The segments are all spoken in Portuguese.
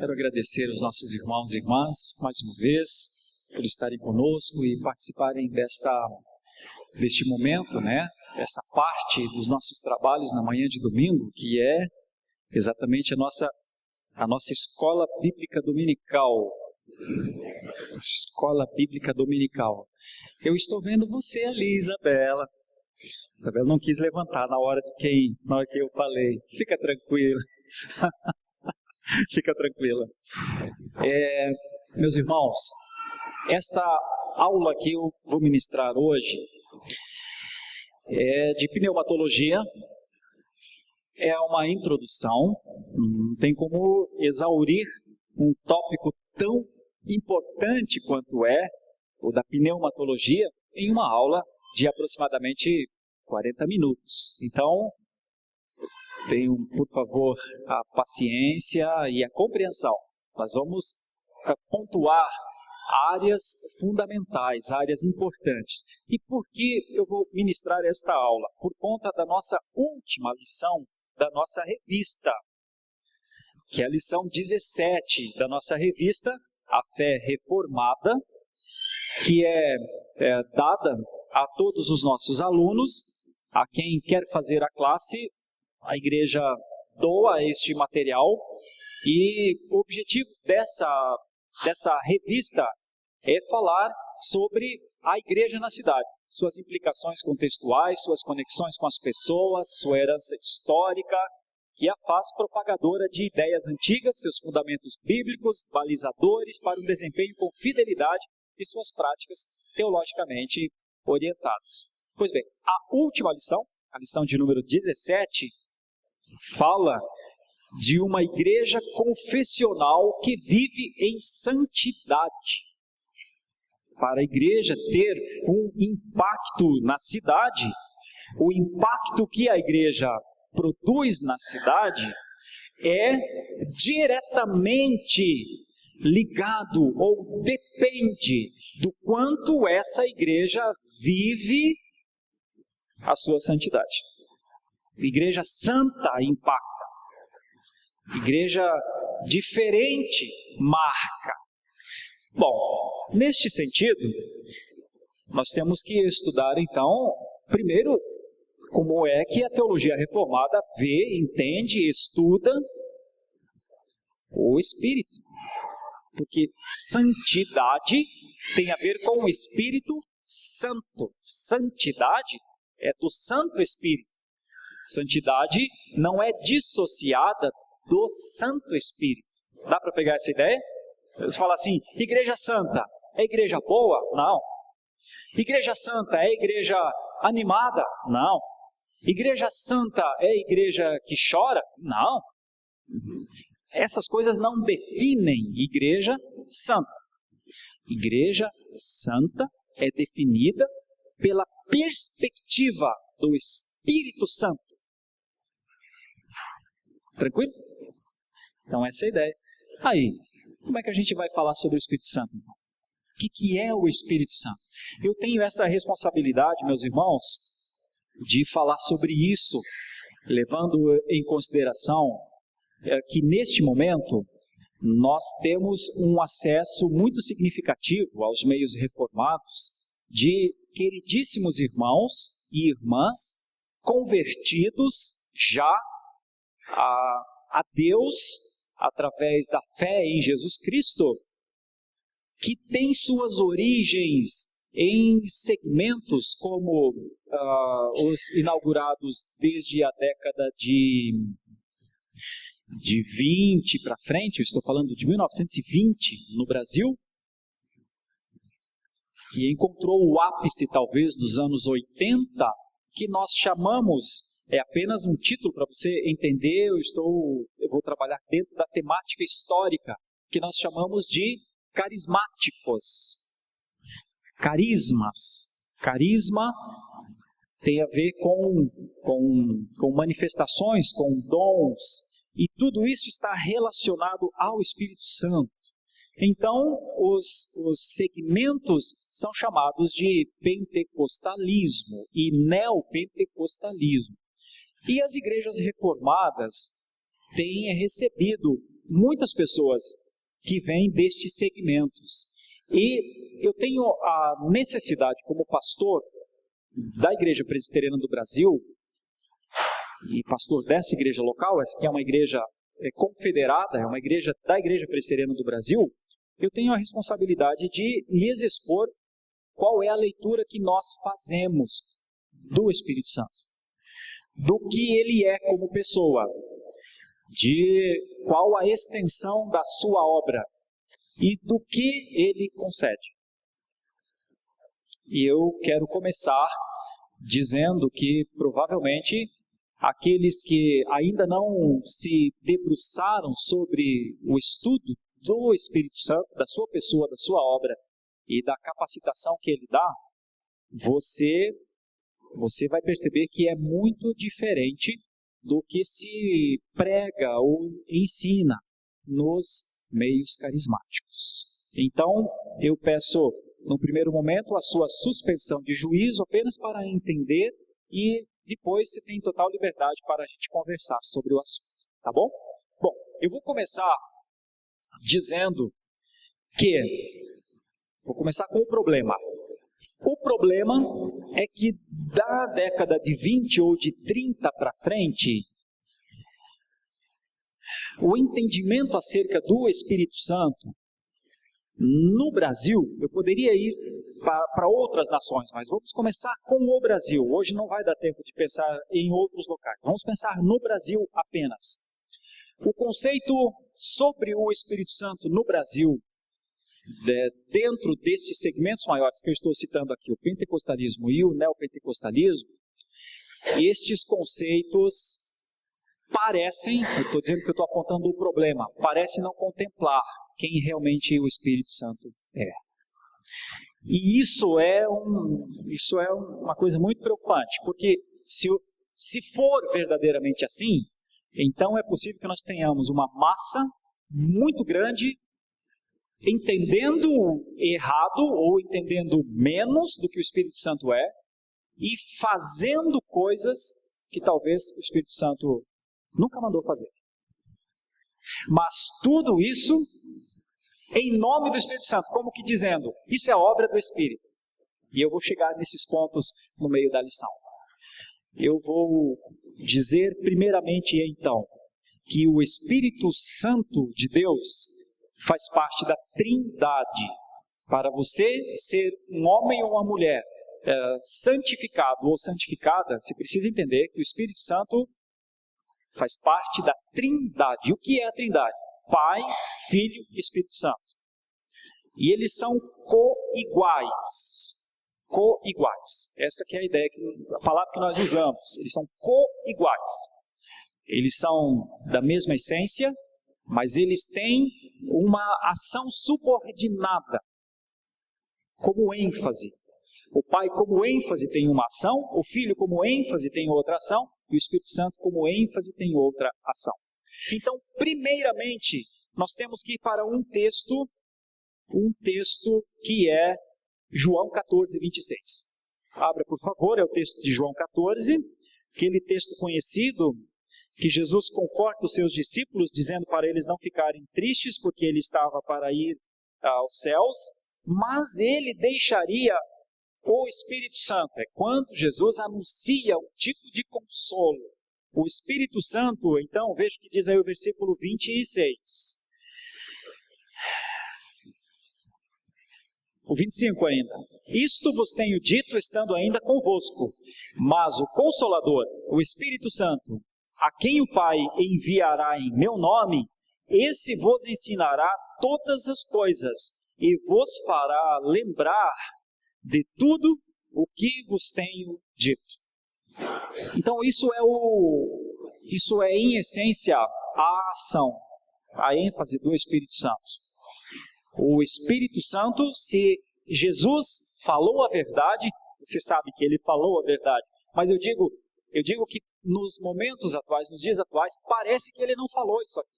Quero agradecer aos nossos irmãos e irmãs, mais uma vez, por estarem conosco e participarem deste momento, essa parte dos nossos trabalhos na manhã de domingo, que é exatamente a nossa escola bíblica dominical. Escola bíblica dominical. Eu estou vendo você ali, Isabela. Isabela não quis levantar na hora que eu falei. Fica tranquila. Fica tranquila. Meus irmãos, esta aula que eu vou ministrar hoje é de pneumatologia. É uma introdução. Não tem como exaurir um tópico tão importante quanto é o da pneumatologia em uma aula de aproximadamente 40 minutos. Então, tenham, por favor, a paciência e a compreensão. Nós vamos pontuar áreas fundamentais, áreas importantes. E por que eu vou ministrar esta aula? Por conta da nossa última lição da nossa revista, que é a lição 17 da nossa revista, A Fé Reformada, que é dada a todos os nossos alunos, a quem quer fazer a classe. A igreja doa este material e o objetivo dessa revista é falar sobre a igreja na cidade, suas implicações contextuais, suas conexões com as pessoas, sua herança histórica, que a faz propagadora de ideias antigas, seus fundamentos bíblicos, balizadores para um desempenho com fidelidade e suas práticas teologicamente orientadas. Pois bem, a última lição, a lição de número 17, fala de uma igreja confessional que vive em santidade. Para a igreja ter um impacto na cidade, o impacto que a igreja produz na cidade é diretamente ligado ou depende do quanto essa igreja vive a sua santidade. Igreja santa impacta. Igreja diferente marca. Bom, neste sentido, nós temos que estudar então, primeiro, como é que a teologia reformada vê, entende, estuda o Espírito. Porque santidade tem a ver com o Espírito Santo. Santidade é do Santo Espírito. Santidade não é dissociada do Santo Espírito. Dá para pegar essa ideia? Você fala assim, igreja santa é igreja boa? Não. Igreja santa é igreja animada? Não. Igreja santa é igreja que chora? Não. Essas coisas não definem igreja santa. Igreja santa é definida pela perspectiva do Espírito Santo. Tranquilo? Então essa é a ideia. Aí, como é que a gente vai falar sobre o Espírito Santo? O que é o Espírito Santo? Eu tenho essa responsabilidade, meus irmãos, de falar sobre isso, levando em consideração que neste momento nós temos um acesso muito significativo aos meios reformados de queridíssimos irmãos e irmãs convertidos já a Deus através da fé em Jesus Cristo, que tem suas origens em segmentos como os inaugurados desde a década de 20 para frente, eu estou falando de 1920 no Brasil, que encontrou o ápice talvez dos anos 80, que nós chamamos, é apenas um título para você entender, eu vou trabalhar dentro da temática histórica, que nós chamamos de carismáticos. Carismas. Carisma tem a ver com manifestações, com dons, e tudo isso está relacionado ao Espírito Santo. Então, os segmentos são chamados de pentecostalismo e neopentecostalismo. E as igrejas reformadas têm recebido muitas pessoas que vêm destes segmentos. E eu tenho a necessidade, como pastor da Igreja Presbiteriana do Brasil, e pastor dessa igreja local, essa aqui é uma igreja confederada, é uma igreja da Igreja Presbiteriana do Brasil, eu tenho a responsabilidade de lhes expor qual é a leitura que nós fazemos do Espírito Santo, do que ele é como pessoa, de qual a extensão da sua obra e do que ele concede. E eu quero começar dizendo que provavelmente aqueles que ainda não se debruçaram sobre o estudo do Espírito Santo, da sua pessoa, da sua obra e da capacitação que ele dá, você vai perceber que é muito diferente do que se prega ou ensina nos meios carismáticos. Então, eu peço, no primeiro momento, a sua suspensão de juízo apenas para entender, e depois você tem total liberdade para a gente conversar sobre o assunto, tá bom? Bom, eu vou começar dizendo vou começar com o problema. O problema é que da década de 20 ou de 30 para frente, o entendimento acerca do Espírito Santo no Brasil, eu poderia ir para outras nações, mas vamos começar com o Brasil. Hoje não vai dar tempo de pensar em outros locais. Vamos pensar no Brasil apenas. O conceito sobre o Espírito Santo no Brasil, dentro destes segmentos maiores que eu estou citando aqui, o pentecostalismo e o neopentecostalismo, estes conceitos parecem, eu estou dizendo que eu estou apontando o problema, parece não contemplar quem realmente o Espírito Santo é. E isso é uma coisa muito preocupante, porque se for verdadeiramente assim, então é possível que nós tenhamos uma massa muito grande entendendo errado ou entendendo menos do que o Espírito Santo é e fazendo coisas que talvez o Espírito Santo nunca mandou fazer. Mas tudo isso em nome do Espírito Santo, como que dizendo, isso é obra do Espírito. E eu vou chegar nesses pontos no meio da lição. Eu vou dizer primeiramente então, que o Espírito Santo de Deus faz parte da Trindade. Para você ser um homem ou uma mulher santificado ou santificada, você precisa entender que o Espírito Santo faz parte da Trindade. O que é a Trindade? Pai, Filho e Espírito Santo. E eles são co-iguais. Co-iguais. Essa que é a ideia, a palavra que nós usamos. Eles são co-iguais. Eles são da mesma essência, mas eles têm uma ação subordinada, como ênfase. O Pai como ênfase tem uma ação, o Filho como ênfase tem outra ação, e o Espírito Santo como ênfase tem outra ação. Então, primeiramente, nós temos que ir para um texto que é João 14, 26. Abra, por favor, é o texto de João 14, aquele texto conhecido, que Jesus conforta os seus discípulos, dizendo para eles não ficarem tristes, porque ele estava para ir aos céus, mas ele deixaria o Espírito Santo. É quando Jesus anuncia um tipo de consolo. O Espírito Santo, então, veja o que diz aí o versículo 26. O 25 ainda. Isto vos tenho dito estando ainda convosco, mas o Consolador, o Espírito Santo, a quem o Pai enviará em meu nome, esse vos ensinará todas as coisas e vos fará lembrar de tudo o que vos tenho dito. Então isso é em essência a ação, a ênfase do Espírito Santo. O Espírito Santo, se Jesus falou a verdade, você sabe que ele falou a verdade, mas eu digo que nos momentos atuais, nos dias atuais, parece que ele não falou isso aqui.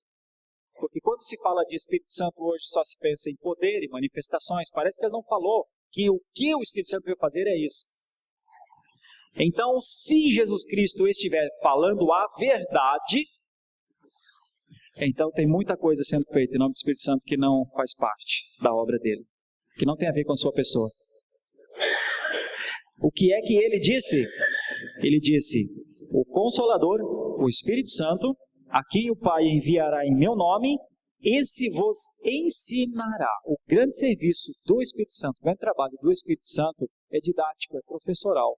Porque quando se fala de Espírito Santo hoje só se pensa em poder e manifestações, parece que ele não falou que o Espírito Santo veio fazer é isso. Então, se Jesus Cristo estiver falando a verdade, Então tem muita coisa sendo feita em nome do Espírito Santo que não faz parte da obra dele, que não tem a ver com a sua pessoa. O que é que ele disse? Ele disse: o Consolador, o Espírito Santo, a quem o Pai enviará em meu nome, esse vos ensinará. O grande serviço do Espírito Santo, o grande trabalho do Espírito Santo é didático, é professoral.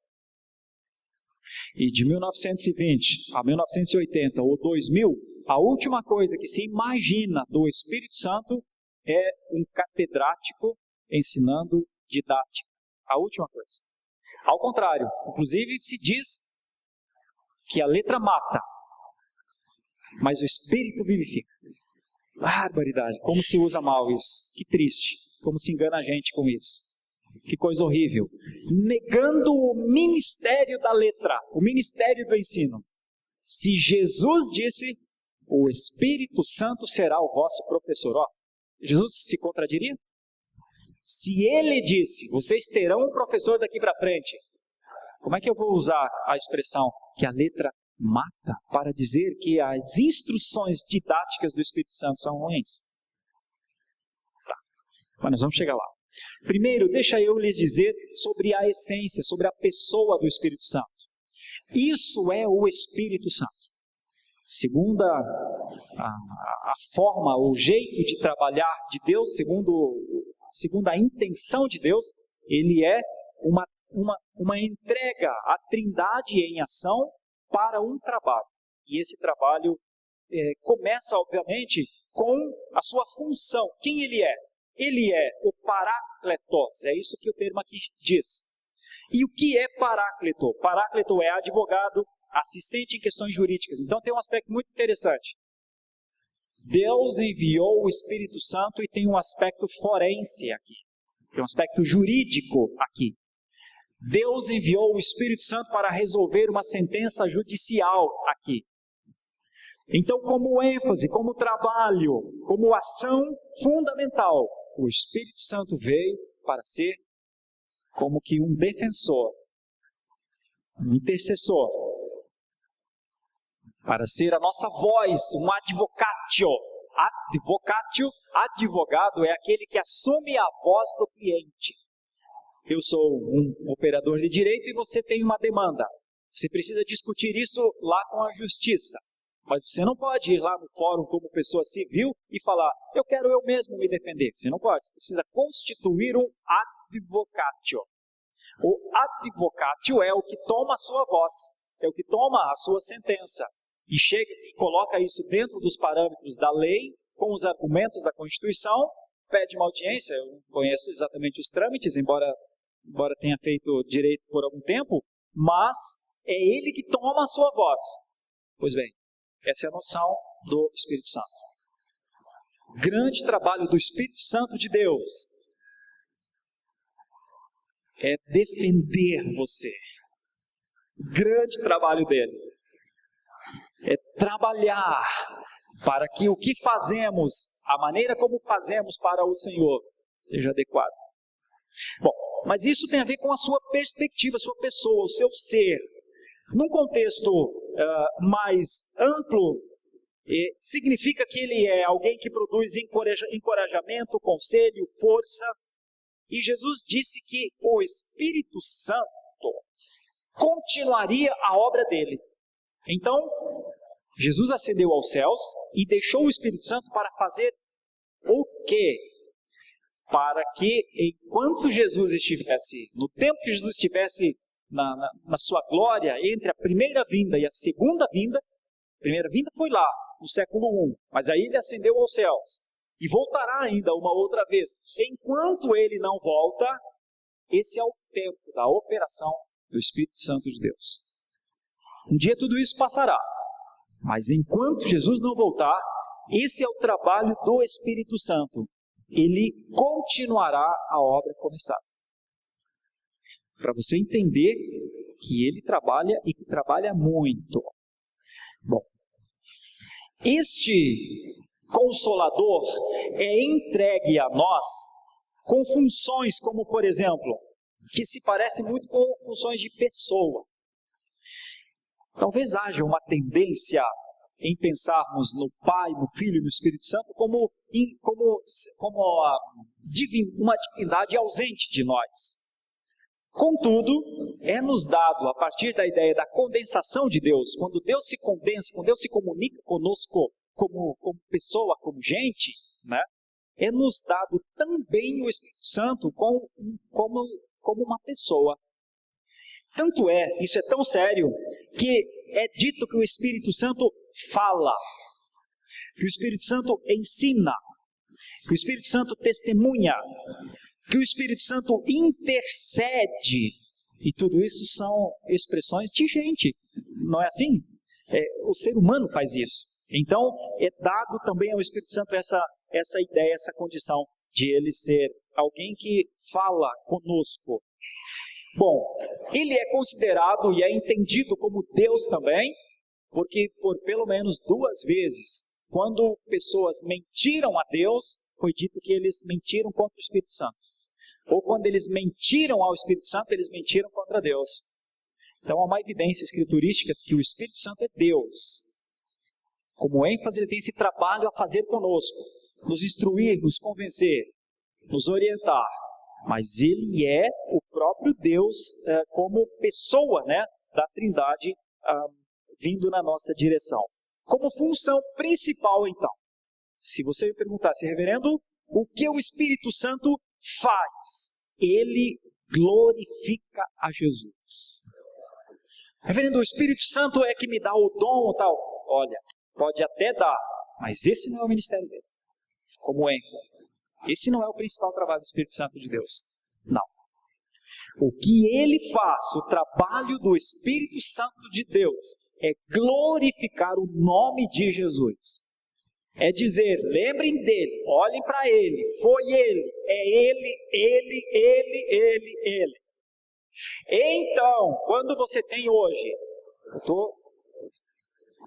E de 1920 a 1980 ou 2000, a última coisa que se imagina do Espírito Santo é um catedrático ensinando didática. A última coisa. Ao contrário, inclusive se diz que a letra mata, mas o Espírito vivifica. Barbaridade, como se usa mal isso. Que triste, como se engana a gente com isso. Que coisa horrível. Negando o ministério da letra, o ministério do ensino. Se Jesus disse, o Espírito Santo será o vosso professor. Ó, Jesus se contradiria? Se ele disse, vocês terão um professor daqui para frente, como é que eu vou usar a expressão que a letra mata para dizer que as instruções didáticas do Espírito Santo são ruins? Tá, mas nós vamos chegar lá. Primeiro, deixa eu lhes dizer sobre a essência, sobre a pessoa do Espírito Santo. Isso é o Espírito Santo. Segundo a forma, o jeito de trabalhar de Deus, segundo a intenção de Deus, ele é uma entrega à Trindade em ação para um trabalho. E esse trabalho começa, obviamente, com a sua função. Quem ele é? Ele é o Parácletos, é isso que o termo aqui diz. E o que é Paráclito? Paráclito é advogado, assistente em questões jurídicas. Então tem um aspecto muito interessante. Deus enviou o Espírito Santo e tem um aspecto forense aqui. Tem um aspecto jurídico aqui. Deus enviou o Espírito Santo para resolver uma sentença judicial aqui. Então, como ênfase, como trabalho, como ação fundamental, o Espírito Santo veio para ser como que um defensor, um intercessor, para ser a nossa voz, um advocatio. Advogado é aquele que assume a voz do cliente. Eu sou um operador de direito e você tem uma demanda. Você precisa discutir isso lá com a justiça. Mas você não pode ir lá no fórum como pessoa civil e falar, eu quero eu mesmo me defender. Você não pode. Você precisa constituir um advocatio. O advocatio é o que toma a sua voz, é o que toma a sua sentença. E chega e coloca isso dentro dos parâmetros da lei, com os argumentos da Constituição, pede uma audiência. Eu não conheço exatamente os trâmites, embora tenha feito direito por algum tempo, mas é ele que toma a sua voz. Pois bem, essa é a noção do Espírito Santo. Grande trabalho do Espírito Santo de Deus é defender você. Grande trabalho dele é trabalhar para que o que fazemos, a maneira como fazemos para o Senhor, seja adequado. Bom, mas isso tem a ver com a sua perspectiva, a sua pessoa, o seu ser. Num contexto mais amplo, significa que ele é alguém que produz encorajamento, conselho, força. E Jesus disse que o Espírito Santo continuaria a obra dele. Então, Jesus ascendeu aos céus e deixou o Espírito Santo para fazer o quê? Para que enquanto Jesus estivesse, no tempo que Jesus estivesse na sua glória, entre a primeira vinda e a segunda vinda, a primeira vinda foi lá, no século I, mas aí ele ascendeu aos céus e voltará ainda uma outra vez. Enquanto ele não volta, esse é o tempo da operação do Espírito Santo de Deus. Um dia tudo isso passará, mas enquanto Jesus não voltar, esse é o trabalho do Espírito Santo. Ele continuará a obra começada. Para você entender que ele trabalha e que trabalha muito. Bom, este Consolador é entregue a nós com funções como, por exemplo, que se parecem muito com funções de pessoa. Talvez haja uma tendência em pensarmos no Pai, no Filho e no Espírito Santo como uma divindade ausente de nós. Contudo, é-nos dado, a partir da ideia da condensação de Deus, quando Deus se condensa, quando Deus se comunica conosco como pessoa, como gente, né? É-nos dado também o Espírito Santo como uma pessoa. Tanto isso é tão sério, que é dito que o Espírito Santo fala, que o Espírito Santo ensina, que o Espírito Santo testemunha, que o Espírito Santo intercede. E tudo isso são expressões de gente, não é assim? O ser humano faz isso. Então, é dado também ao Espírito Santo essa ideia, essa condição de ele ser alguém que fala conosco. Bom, ele é considerado e é entendido como Deus também, porque por pelo menos 2 vezes, quando pessoas mentiram a Deus, foi dito que eles mentiram contra o Espírito Santo. Ou quando eles mentiram ao Espírito Santo, eles mentiram contra Deus. Então há uma evidência escriturística de que o Espírito Santo é Deus. Como ênfase, ele tem esse trabalho a fazer conosco, nos instruir, nos convencer, nos orientar. Mas ele é o próprio Deus como pessoa, né, da Trindade vindo na nossa direção. Como função principal, então, se você me perguntasse, reverendo, o que o Espírito Santo faz? Ele glorifica a Jesus. Reverendo, o Espírito Santo é que me dá o dom ou tal? Olha, pode até dar, mas esse não é o ministério dele. Como ênfase. Esse não é o principal trabalho do Espírito Santo de Deus. Não. O que ele faz, o trabalho do Espírito Santo de Deus, é glorificar o nome de Jesus. É dizer, lembrem dele, olhem para ele, foi ele, é ele. Então, quando você tem hoje, eu estou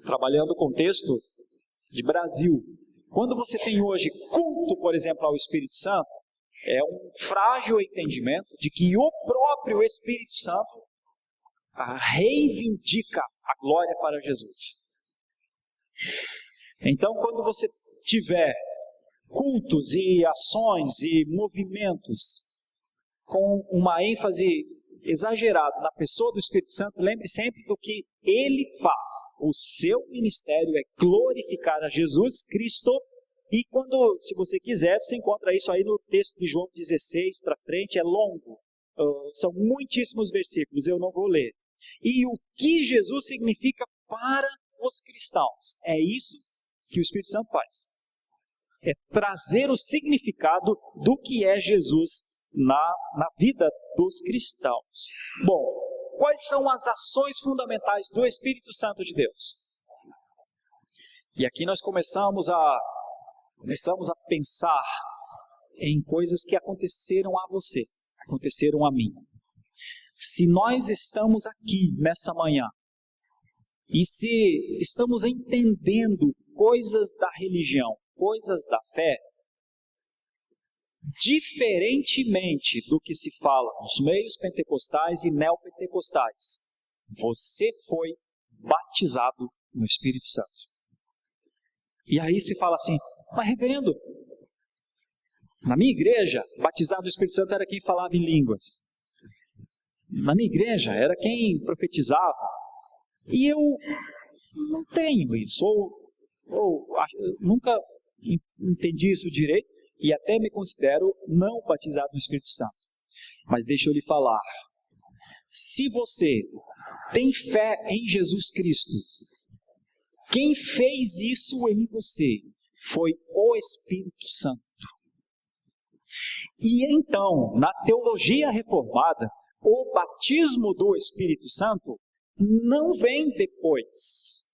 trabalhando o contexto de Brasil, quando você tem hoje culto, por exemplo, ao Espírito Santo, é um frágil entendimento de que o próprio Espírito Santo reivindica a glória para Jesus. Então, quando você tiver cultos e ações e movimentos com uma ênfase exagerada na pessoa do Espírito Santo, lembre sempre do que ele faz. O seu ministério é glorificar a Jesus Cristo. E quando, se você quiser, você encontra isso aí no texto de João 16 para frente, é longo. São muitíssimos versículos, eu não vou ler. E o que Jesus significa para os cristãos? É isso que o Espírito Santo faz. É trazer o significado do que é Jesus na vida dos cristãos. Bom, quais são as ações fundamentais do Espírito Santo de Deus? E aqui nós começamos a pensar em coisas que aconteceram a você, aconteceram a mim. Se nós estamos aqui nessa manhã, e se estamos entendendo coisas da religião, coisas da fé, diferentemente do que se fala nos meios pentecostais e neopentecostais, você foi batizado no Espírito Santo. E aí se fala assim, mas reverendo, na minha igreja, batizado no Espírito Santo era quem falava em línguas. Na minha igreja era quem profetizava. E eu não tenho isso, ou nunca entendi isso direito, e até me considero não batizado no Espírito Santo. Mas deixa eu lhe falar, se você tem fé em Jesus Cristo, quem fez isso em você foi o Espírito Santo. E então, na teologia reformada, o batismo do Espírito Santo não vem depois.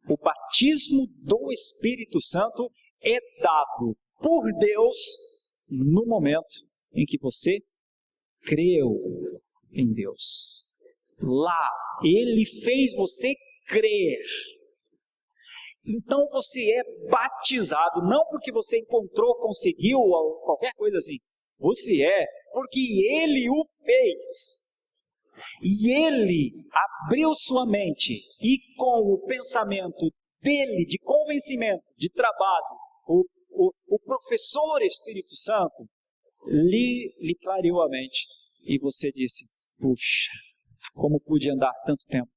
O batismo do Espírito Santo é dado por Deus no momento em que você creu em Deus. Lá, Ele fez você crer. Então você é batizado, não porque você encontrou, conseguiu, ou qualquer coisa assim. Você é porque Ele o fez. E ele abriu sua mente e com o pensamento dele, de convencimento, de trabalho, o professor Espírito Santo lhe clareou a mente. E você disse, puxa, como pude andar tanto tempo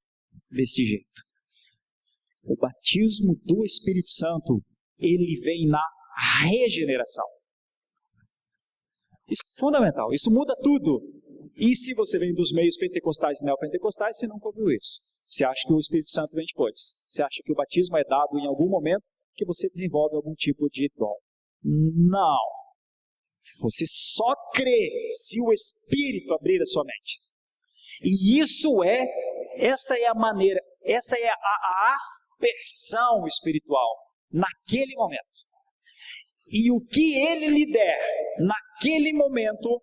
desse jeito? O batismo do Espírito Santo, ele vem na regeneração. Isso é fundamental, isso muda tudo. E se você vem dos meios pentecostais e neopentecostais, você nunca ouviu isso. Você acha que o Espírito Santo vem depois. Você acha que o batismo é dado em algum momento que você desenvolve algum tipo de dom. Não. Você só crê se o Espírito abrir a sua mente. E essa é a maneira, essa é a aspersão espiritual naquele momento. E o que ele lhe der naquele momento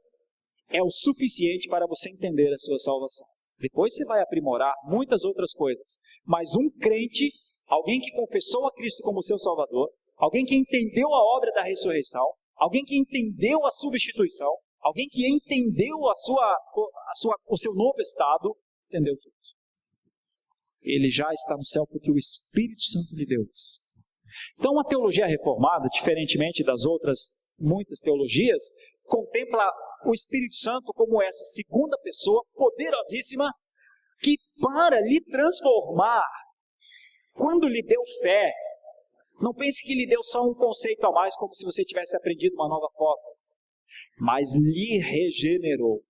é o suficiente para você entender a sua salvação. Depois você vai aprimorar muitas outras coisas. Mas um crente, alguém que confessou a Cristo como seu Salvador, alguém que entendeu a obra da ressurreição, alguém que entendeu a substituição, alguém que entendeu o seu novo estado, entendeu tudo. Ele já está no céu porque o Espírito Santo lhe deu isso. Então a teologia reformada, diferentemente das outras muitas teologias, contempla o Espírito Santo como essa segunda pessoa poderosíssima que para lhe transformar, quando lhe deu fé, não pense que lhe deu só um conceito a mais, como se você tivesse aprendido uma nova fórmula, mas lhe regenerou.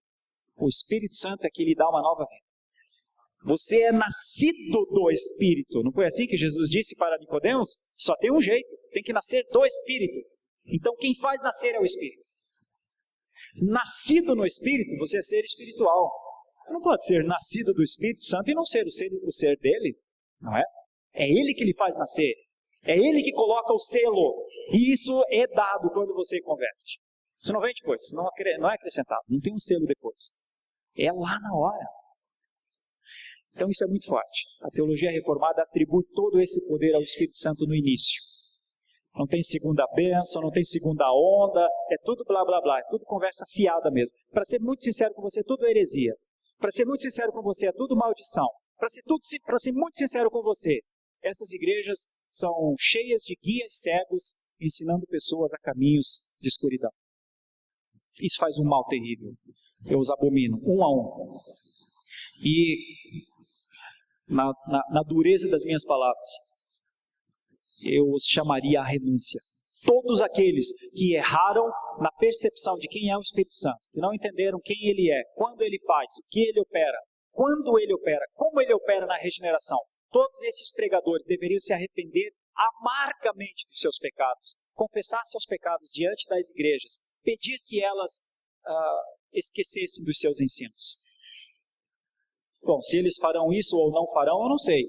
O Espírito Santo é que lhe dá uma nova vida. Você é nascido do Espírito. Não foi assim que Jesus disse para Nicodemos? Só tem um jeito, tem que nascer do Espírito. Então quem faz nascer é o Espírito. Nascido no Espírito, você é ser espiritual. Você não pode ser nascido do Espírito Santo e não ser o ser dele, não é? É ele que lhe faz nascer. É ele que coloca o selo. E isso é dado quando você converte. Isso não vem depois, não é acrescentado, não tem um selo depois. É lá na hora. Então isso é muito forte. A teologia reformada atribui todo esse poder ao Espírito Santo no início. Não tem segunda bênção, não tem segunda onda, é tudo blá blá blá, é tudo conversa fiada mesmo. Para ser muito sincero com você, é tudo heresia. Para ser muito sincero com você, é tudo maldição. Para ser muito sincero com você, essas igrejas são cheias de guias cegos, ensinando pessoas a caminhos de escuridão. Isso faz um mal terrível. Eu os abomino, um a um. E na dureza das minhas palavras, eu os chamaria à renúncia. Todos aqueles que erraram na percepção de quem é o Espírito Santo, que não entenderam quem ele é, quando ele faz, o que ele opera, quando ele opera, como ele opera na regeneração, todos esses pregadores deveriam se arrepender amargamente dos seus pecados, confessar seus pecados diante das igrejas, pedir que elas esquecessem dos seus ensinos. Bom, se eles farão isso ou não farão, eu não sei.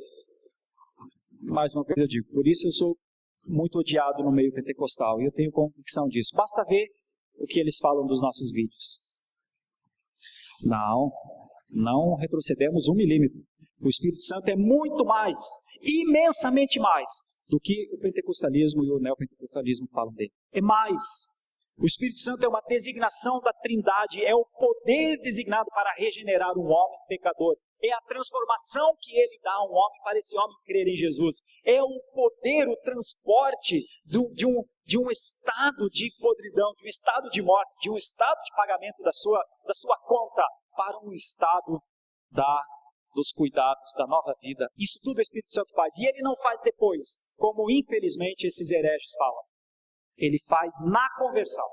Mais uma vez eu digo, por isso eu sou muito odiado no meio pentecostal, e eu tenho convicção disso. Basta ver o que eles falam dos nossos vídeos. Não retrocedemos 1 milímetro. O Espírito Santo é muito mais, imensamente mais, do que o pentecostalismo e o neopentecostalismo falam dele. É mais. O Espírito Santo é uma designação da Trindade, é o poder designado para regenerar um homem pecador. É a transformação que ele dá a um homem para esse homem crer em Jesus. É o poder, o transporte de um estado de podridão, de um estado de morte, de um estado de pagamento da sua conta para um estado dos cuidados, da nova vida. Isso tudo o Espírito Santo faz. E ele não faz depois, como infelizmente esses hereges falam. Ele faz na conversão,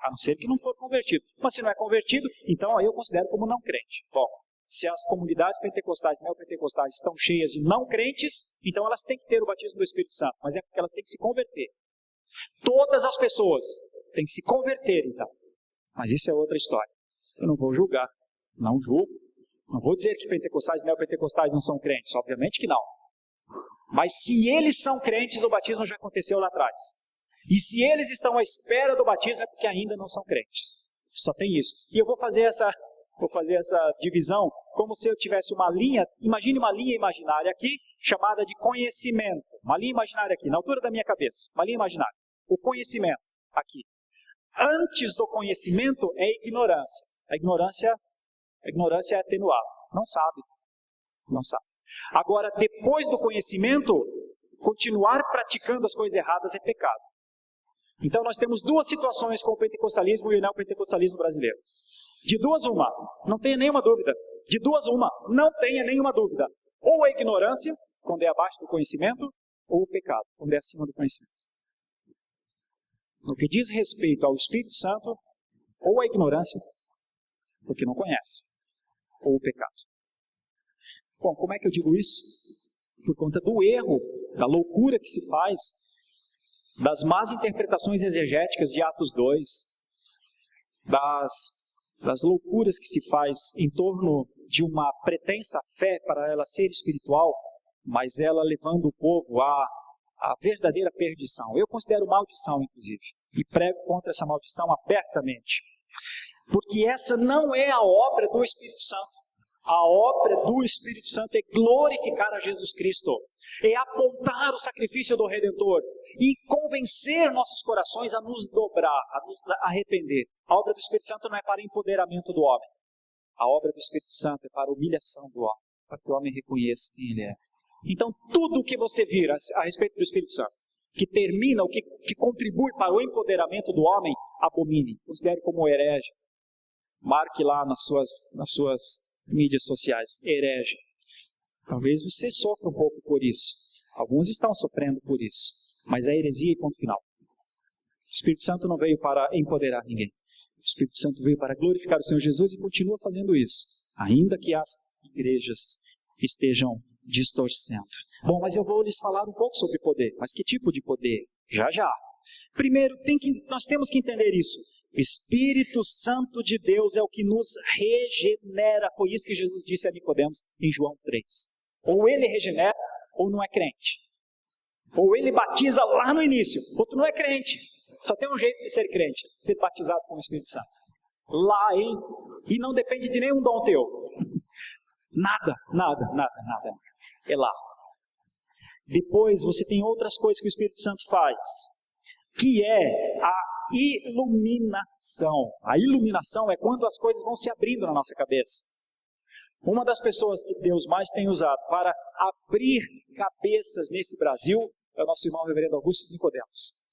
a não ser que não for convertido. Mas se não é convertido, então aí eu considero como não crente. Bom, se as comunidades pentecostais e neopentecostais estão cheias de não crentes, então elas têm que ter o batismo do Espírito Santo, mas é porque elas têm que se converter. Todas as pessoas têm que se converter, então. Mas isso é outra história. Eu não vou julgar, não julgo. Não vou dizer que pentecostais e neopentecostais não são crentes, obviamente que não. Mas se eles são crentes, o batismo já aconteceu lá atrás. E se eles estão à espera do batismo, é porque ainda não são crentes. Só tem isso. E eu vou fazer essa divisão como se eu tivesse uma linha, imagine uma linha imaginária aqui, chamada de conhecimento. Uma linha imaginária aqui, na altura da minha cabeça. Uma linha imaginária. O conhecimento, aqui. Antes do conhecimento é ignorância. A ignorância A ignorância é atenuada. Não sabe. Não sabe. Agora, depois do conhecimento, continuar praticando as coisas erradas é pecado. Então nós temos duas situações com o pentecostalismo e o neopentecostalismo brasileiro. De duas uma, não tenha nenhuma dúvida. De duas uma, não tenha nenhuma dúvida. Ou a ignorância, quando é abaixo do conhecimento, ou o pecado, quando é acima do conhecimento. No que diz respeito ao Espírito Santo, ou a ignorância, porque não conhece, ou o pecado. Bom, como é que eu digo isso? Por conta do erro, da loucura que se faz, das más interpretações exegéticas de Atos 2, das loucuras que se faz em torno de uma pretensa fé para ela ser espiritual, mas ela levando o povo à verdadeira perdição. Eu considero maldição, inclusive, e prego contra essa maldição abertamente. Porque essa não é a obra do Espírito Santo. A obra do Espírito Santo é glorificar a Jesus Cristo, é apontar o sacrifício do Redentor e convencer nossos corações a nos dobrar, a nos arrepender. A obra do Espírito Santo não é para empoderamento do homem. A obra do Espírito Santo é para humilhação do homem, para que o homem reconheça quem ele é. Então, tudo o que você vir a respeito do Espírito Santo, que termina, o que contribui para o empoderamento do homem, abomine, considere como herege. Marque lá nas suas mídias sociais, herege. Talvez você sofra um pouco por isso. Alguns estão sofrendo por isso. Mas é heresia e ponto final. O Espírito Santo não veio para empoderar ninguém. O Espírito Santo veio para glorificar o Senhor Jesus e continua fazendo isso, ainda que as igrejas estejam distorcendo. Bom, mas eu vou lhes falar um pouco sobre poder. Mas que tipo de poder? Já já. Primeiro, nós temos que entender isso. O Espírito Santo de Deus é o que nos regenera. Foi isso que Jesus disse a Nicodemos em João 3. Ou ele regenera, ou não é crente. Ou ele batiza lá no início, outro não é crente. Só tem um jeito de ser crente, ser batizado com o Espírito Santo. Lá, hein? E não depende de nenhum dom teu. Nada. É lá. Depois você tem outras coisas que o Espírito Santo faz, que é a iluminação. A iluminação é quando as coisas vão se abrindo na nossa cabeça. Uma das pessoas que Deus mais tem usado para abrir cabeças nesse Brasil é o nosso irmão reverendo Augusto Nicodemos.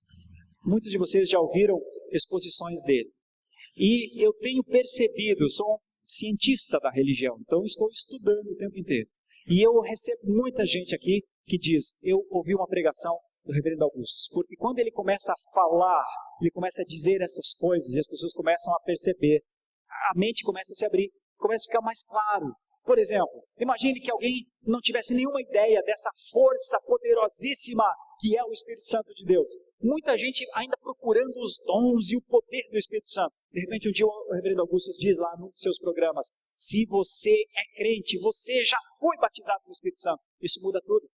Muitos de vocês já ouviram exposições dele. E eu tenho percebido, eu sou um cientista da religião, então estou estudando o tempo inteiro. E eu recebo muita gente aqui que diz, eu ouvi uma pregação do reverendo Augusto, porque quando ele começa a falar, ele começa a dizer essas coisas e as pessoas começam a perceber, a mente começa a se abrir, começa a ficar mais claro. Por exemplo, imagine que alguém não tivesse nenhuma ideia dessa força poderosíssima que é o Espírito Santo de Deus. Muita gente ainda procurando os dons e o poder do Espírito Santo. De repente um dia o reverendo Augusto diz lá num dos seus programas, se você é crente, você já foi batizado no Espírito Santo. Isso muda tudo.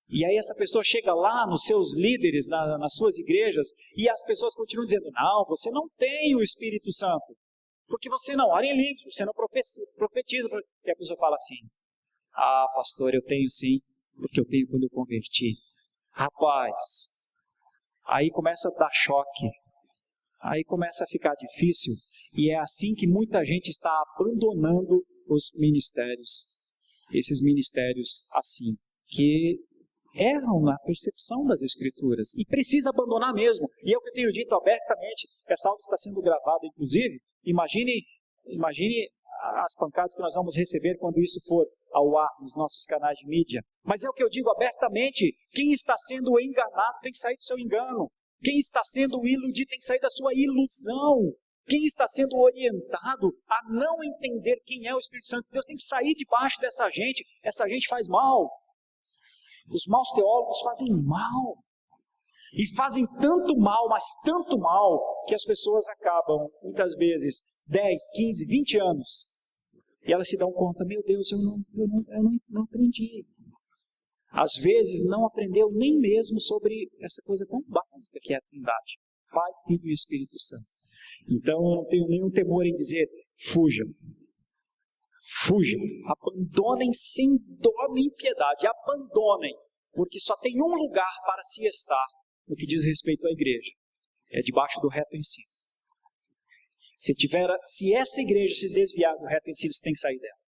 E aí essa pessoa chega lá nos seus líderes, nas suas igrejas, e as pessoas continuam dizendo, não, você não tem o Espírito Santo. Porque você não ora em línguas, você não profetiza. E a pessoa fala assim, ah, pastor, eu tenho sim, porque eu tenho quando eu converti. Rapaz, aí começa a dar choque, aí começa a ficar difícil, e é assim que muita gente está abandonando os ministérios, esses ministérios assim, que erram na percepção das Escrituras, e precisa abandonar mesmo, e é o que eu tenho dito abertamente, essa aula está sendo gravada inclusive, imagine as pancadas que nós vamos receber quando isso for ao ar nos nossos canais de mídia. Mas é o que eu digo abertamente, quem está sendo enganado tem que sair do seu engano. Quem está sendo iludido tem que sair da sua ilusão. Quem está sendo orientado a não entender quem é o Espírito Santo de Deus tem que sair debaixo dessa gente. Essa gente faz mal. Os maus teólogos fazem mal. E fazem tanto mal, mas tanto mal, que as pessoas acabam, muitas vezes, 10, 15, 20 anos, e elas se dão conta, meu Deus, eu não aprendi. Às vezes não aprendeu nem mesmo sobre essa coisa tão básica que é a Trindade. Pai, Filho e Espírito Santo. Então eu não tenho nenhum temor em dizer, fujam. Fujam. Abandonem sem dó nem piedade. Abandonem. Porque só tem um lugar para se estar no que diz respeito à igreja. É debaixo do reto ensino. Se essa igreja se desviar do reto ensino, você tem que sair dela.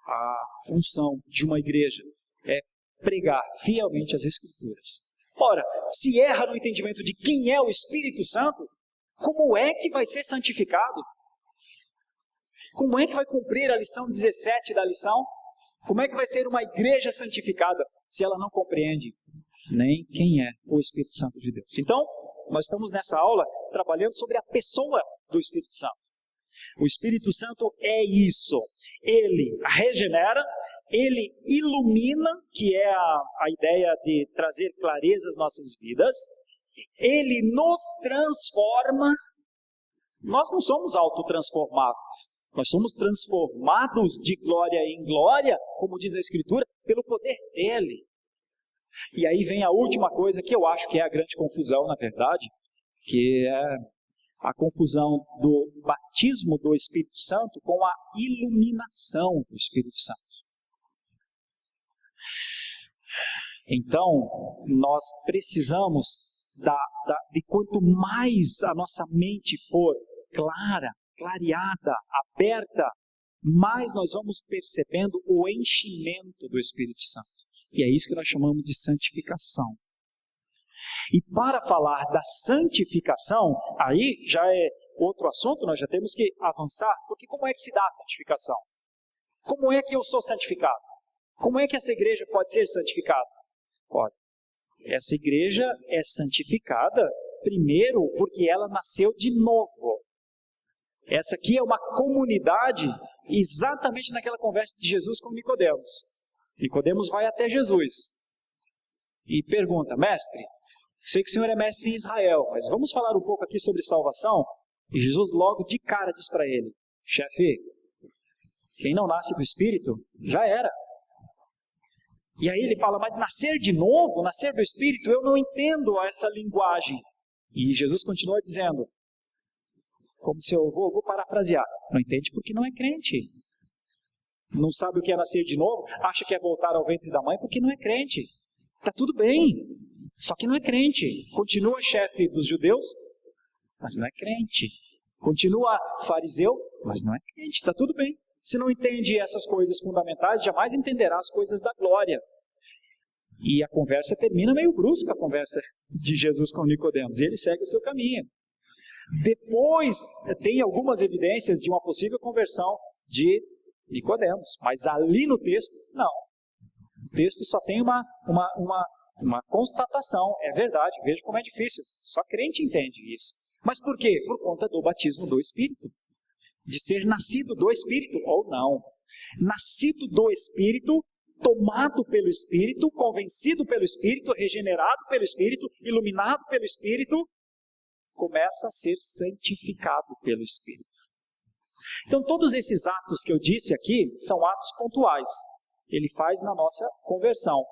A função de uma igreja é pregar fielmente as Escrituras. Ora, se erra no entendimento de quem é o Espírito Santo, como é que vai ser santificado? Como é que vai cumprir a lição 17 da lição? Como é que vai ser uma igreja santificada se ela não compreende nem quem é o Espírito Santo de Deus? Então, nós estamos nessa aula trabalhando sobre a pessoa do Espírito Santo. O Espírito Santo é isso. Ele regenera, ele ilumina, que é a ideia de trazer clareza às nossas vidas. Ele nos transforma. Nós não somos autotransformados. Nós somos transformados de glória em glória, como diz a Escritura, pelo poder dele. E aí vem a última coisa que eu acho que é a grande confusão, na verdade, que é a confusão do batismo do Espírito Santo com a iluminação do Espírito Santo. Então, nós precisamos de quanto mais a nossa mente for clara, clareada, aberta, mais nós vamos percebendo o enchimento do Espírito Santo. E é isso que nós chamamos de santificação. E para falar da santificação, aí já é outro assunto, nós já temos que avançar, porque como é que se dá a santificação? Como é que eu sou santificado? Como é que essa igreja pode ser santificada? Olha, essa igreja é santificada, primeiro, porque ela nasceu de novo. Essa aqui é uma comunidade exatamente naquela conversa de Jesus com Nicodemos. Nicodemos vai até Jesus e pergunta: mestre, sei que o senhor é mestre em Israel, mas vamos falar um pouco aqui sobre salvação? E Jesus logo de cara diz para ele: chefe, quem não nasce do Espírito, já era. E aí ele fala: mas nascer de novo, nascer do Espírito, eu não entendo essa linguagem. E Jesus continua dizendo, como se eu vou parafrasear: não entende porque não é crente. Não sabe o que é nascer de novo, acha que é voltar ao ventre da mãe porque não é crente. Está tudo bem, só que não é crente. Continua chefe dos judeus, mas não é crente. Continua fariseu, mas não é crente. Está tudo bem. Se não entende essas coisas fundamentais, jamais entenderá as coisas da glória. E a conversa termina meio brusca, a conversa de Jesus com Nicodemos, e ele segue o seu caminho. Depois tem algumas evidências de uma possível conversão de Nicodemos, mas ali no texto, não. O texto só tem uma constatação, é verdade, veja como é difícil, só crente entende isso. Mas por quê? Por conta do batismo do Espírito, de ser nascido do Espírito ou não. Nascido do Espírito, tomado pelo Espírito, convencido pelo Espírito, regenerado pelo Espírito, iluminado pelo Espírito, começa a ser santificado pelo Espírito. Então todos esses atos que eu disse aqui são atos pontuais. Ele faz na nossa conversão.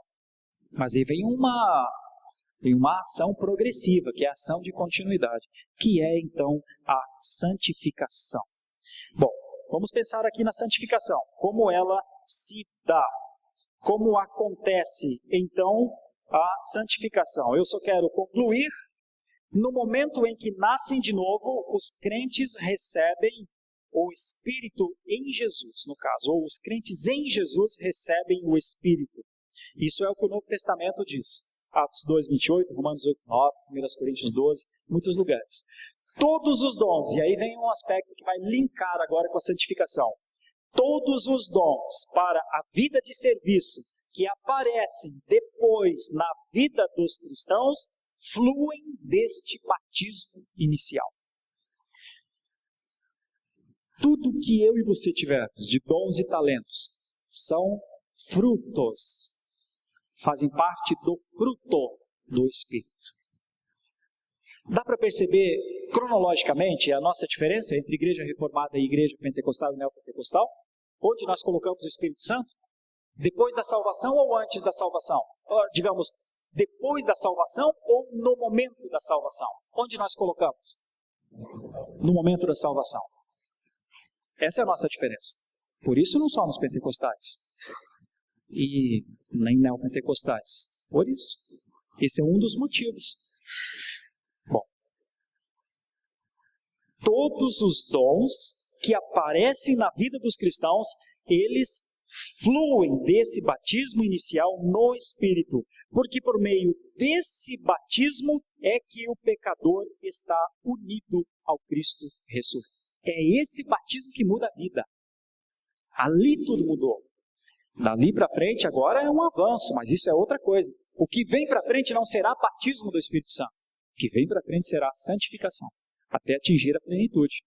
Mas aí vem uma ação progressiva, que é a ação de continuidade, que é então a santificação. Bom, vamos pensar aqui na santificação, como ela se dá, como acontece então a santificação. Eu só quero concluir, no momento em que nascem de novo, os crentes recebem o Espírito em Jesus, no caso, ou os crentes em Jesus recebem o Espírito. Isso é o que o Novo Testamento diz. Atos 2, 28, Romanos 8, 9, 1 Coríntios 12, muitos lugares. Todos os dons, e aí vem um aspecto que vai linkar agora com a santificação. Todos os dons para a vida de serviço que aparecem depois na vida dos cristãos fluem deste batismo inicial. Tudo que eu e você tivermos de dons e talentos são frutos, fazem parte do fruto do Espírito. Dá para perceber cronologicamente a nossa diferença entre igreja reformada e igreja pentecostal e neopentecostal? Onde nós colocamos o Espírito Santo? Depois da salvação ou antes da salvação? Ou, digamos, depois da salvação ou no momento da salvação? Onde nós colocamos? No momento da salvação. Essa é a nossa diferença. Por isso não somos pentecostais e nem neopentecostais. Por isso. Esse é um dos motivos. Bom, todos os dons que aparecem na vida dos cristãos, eles fluem desse batismo inicial no Espírito, porque por meio desse batismo é que o pecador está unido ao Cristo ressurreto. É esse batismo que muda a vida. Ali tudo mudou. Dali para frente agora é um avanço, mas isso é outra coisa. O que vem para frente não será batismo do Espírito Santo. O que vem para frente será santificação, até atingir a plenitude.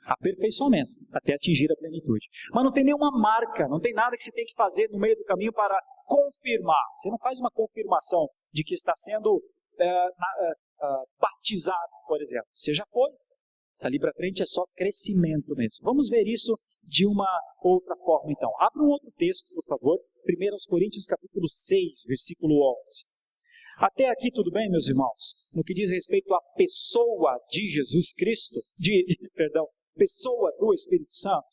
Aperfeiçoamento, até atingir a plenitude. Mas não tem nenhuma marca, não tem nada que você tem que fazer no meio do caminho para confirmar. Você não faz uma confirmação de que está sendo batizado, por exemplo. Você já foi. Dali para frente é só crescimento mesmo. Vamos ver isso de uma outra forma então. Abra um outro texto, por favor. 1 Coríntios capítulo 6, versículo 11. Até aqui tudo bem, meus irmãos? No que diz respeito à pessoa de Jesus Cristo, pessoa do Espírito Santo.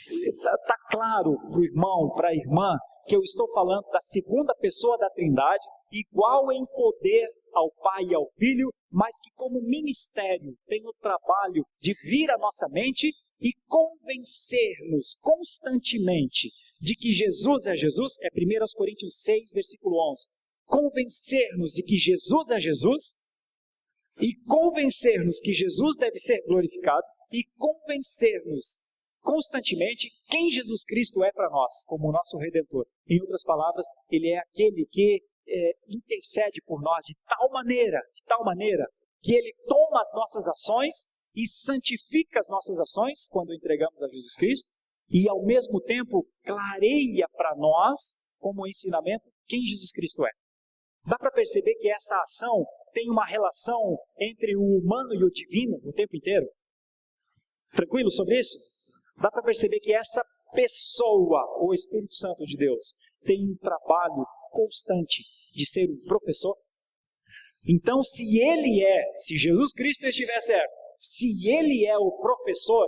Está claro para o irmão, para a irmã, que eu estou falando da segunda pessoa da Trindade, igual em poder ao Pai e ao Filho, mas que como ministério tem o trabalho de vir à nossa mente e convencer-nos constantemente de que Jesus é Jesus, é 1 Coríntios 6, versículo 11. Convencer-nos de que Jesus é Jesus e convencer-nos que Jesus deve ser glorificado e convencer-nos constantemente quem Jesus Cristo é para nós, como o nosso Redentor. Em outras palavras, Ele é aquele que intercede por nós de tal maneira, que Ele toma as nossas ações e santifica as nossas ações quando entregamos a Jesus Cristo e ao mesmo tempo clareia para nós, como ensinamento, quem Jesus Cristo é. Dá para perceber que essa ação tem uma relação entre o humano e o divino o tempo inteiro? Tranquilo sobre isso? Dá para perceber que essa pessoa, o Espírito Santo de Deus, tem um trabalho constante de ser um professor? Então, se Jesus Cristo estiver certo, se Ele é o professor,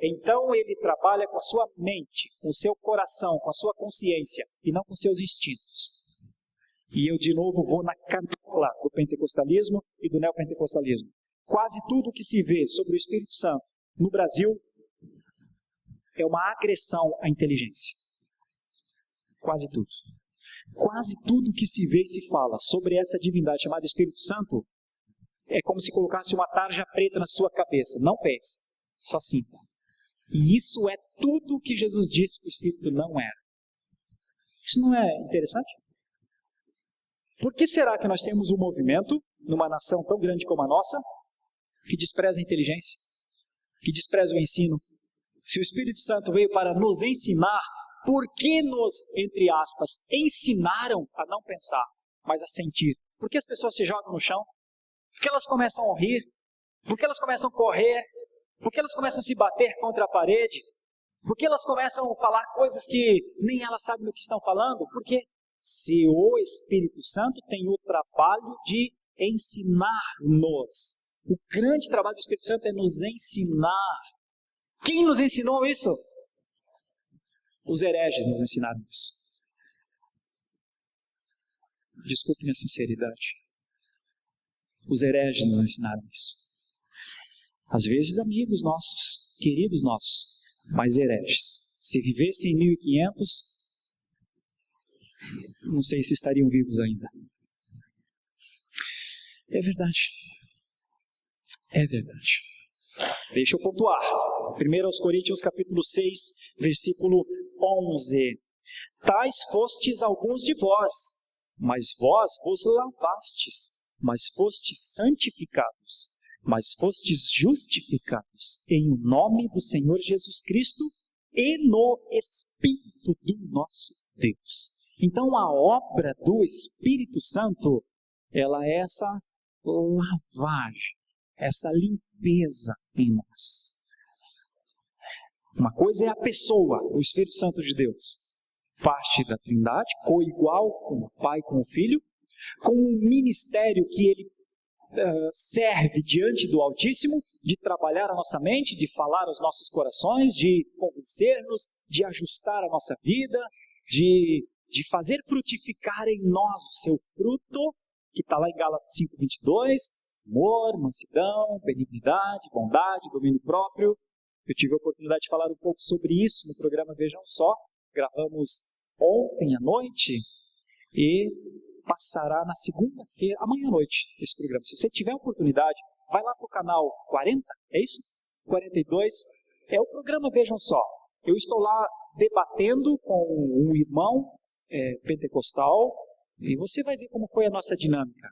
então Ele trabalha com a sua mente, com o seu coração, com a sua consciência, e não com seus instintos. E eu de novo vou na canela do pentecostalismo e do neopentecostalismo. Quase tudo que se vê sobre o Espírito Santo no Brasil é uma agressão à inteligência. Quase tudo. Quase tudo que se vê e se fala sobre essa divindade chamada Espírito Santo é como se colocasse uma tarja preta na sua cabeça. Não pense, só sinta. E isso é tudo que Jesus disse que o Espírito não era. Isso não é interessante? Por que será que nós temos um movimento, numa nação tão grande como a nossa, que despreza a inteligência, que despreza o ensino? Se o Espírito Santo veio para nos ensinar, por que nos, entre aspas, ensinaram a não pensar, mas a sentir? Por que as pessoas se jogam no chão? Por que elas começam a rir? Por que elas começam a correr? Por que elas começam a se bater contra a parede? Por que elas começam a falar coisas que nem elas sabem do que estão falando? Porque se o Espírito Santo tem o trabalho de ensinar-nos. O grande trabalho do Espírito Santo é nos ensinar. Quem nos ensinou isso? Os hereges nos ensinaram isso. Desculpe minha sinceridade. Os hereges nos ensinaram isso. Às vezes amigos nossos, queridos nossos, mas hereges. Se vivessem em 1500, não sei se estariam vivos ainda. É verdade. É verdade. Deixa eu pontuar. 1 Coríntios capítulo 6, versículo 11. Tais fostes alguns de vós, mas vós vos lavastes, mas fostes santificados, mas fostes justificados em o nome do Senhor Jesus Cristo e no Espírito do nosso Deus. Então a obra do Espírito Santo, ela é essa lavagem, essa limpeza em nós. Uma coisa é a pessoa, o Espírito Santo de Deus, parte da Trindade, coigual com o Pai e com o Filho, com um ministério que ele serve diante do Altíssimo, de trabalhar a nossa mente, de falar aos nossos corações, de convencer-nos, de ajustar a nossa vida, de fazer frutificar em nós o seu fruto, que está lá em Gálatas 5:22, amor, mansidão, benignidade, bondade, domínio próprio. Eu tive a oportunidade de falar um pouco sobre isso no programa Vejam Só. Gravamos ontem à noite e passará na segunda-feira, amanhã à noite, esse programa. Se você tiver a oportunidade, vai lá para o canal 40, é isso? 42, é o programa Vejam Só. Eu estou lá debatendo com um irmão pentecostal e você vai ver como foi a nossa dinâmica.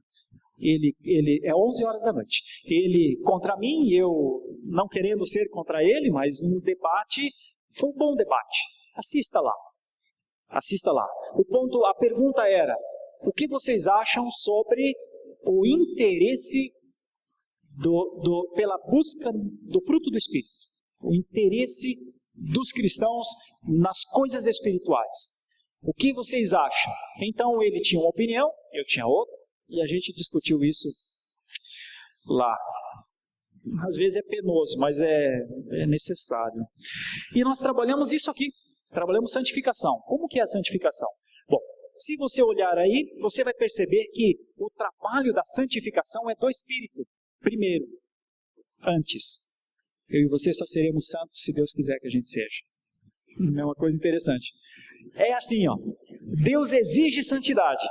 Ele é 11 horas da noite. Ele contra mim, eu não querendo ser contra ele, mas um debate, foi um bom debate. Assista lá. Assista lá. A pergunta era: o que vocês acham sobre o interesse pela busca do fruto do Espírito? O interesse dos cristãos nas coisas espirituais. O que vocês acham? Então ele tinha uma opinião, eu tinha outra, e a gente discutiu isso lá. Às vezes é penoso, mas é necessário. E nós trabalhamos isso aqui. Trabalhamos santificação. Como que é a santificação? Bom, se você olhar aí, você vai perceber que o trabalho da santificação é do Espírito. Primeiro, antes. Eu e você só seremos santos se Deus quiser que a gente seja. É uma coisa interessante. É assim, ó. Deus exige santidade,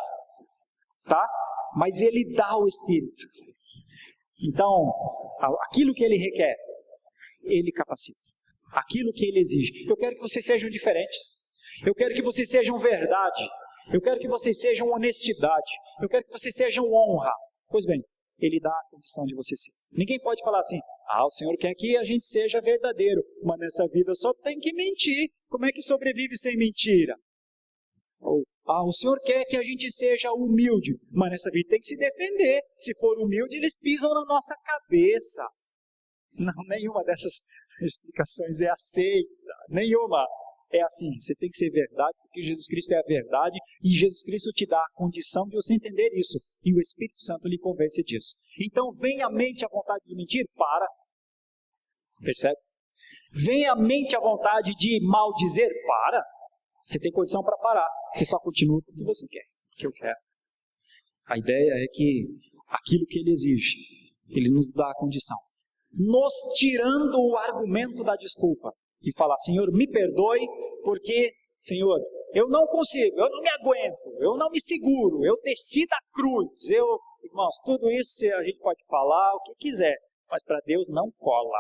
tá? Mas Ele dá o Espírito. Então, aquilo que Ele requer, Ele capacita. Aquilo que Ele exige. Eu quero que vocês sejam diferentes. Eu quero que vocês sejam verdade. Eu quero que vocês sejam honestidade. Eu quero que vocês sejam honra. Pois bem, Ele dá a condição de você ser. Ninguém pode falar assim: o Senhor quer que a gente seja verdadeiro, mas nessa vida só tem que mentir. Como é que sobrevive sem mentira? Ou, o Senhor quer que a gente seja humilde, mas nessa vida tem que se defender. Se for humilde, eles pisam na nossa cabeça. Não, nenhuma dessas explicações é aceita. Nenhuma. É assim, você tem que ser verdade, porque Jesus Cristo é a verdade, e Jesus Cristo te dá a condição de você entender isso, e o Espírito Santo lhe convence disso. Então, vem à mente a vontade de mentir? Para. Percebe? Vem à mente a vontade de maldizer? Para. Você tem condição para parar. Você só continua porque você quer, porque eu quero. A ideia é que aquilo que Ele exige, Ele nos dá a condição. Nos tirando o argumento da desculpa. E falar: Senhor, me perdoe, porque, Senhor, eu não consigo, eu não me aguento, eu não me seguro, eu desci da cruz. Irmãos, tudo isso a gente pode falar o que quiser, mas para Deus não cola.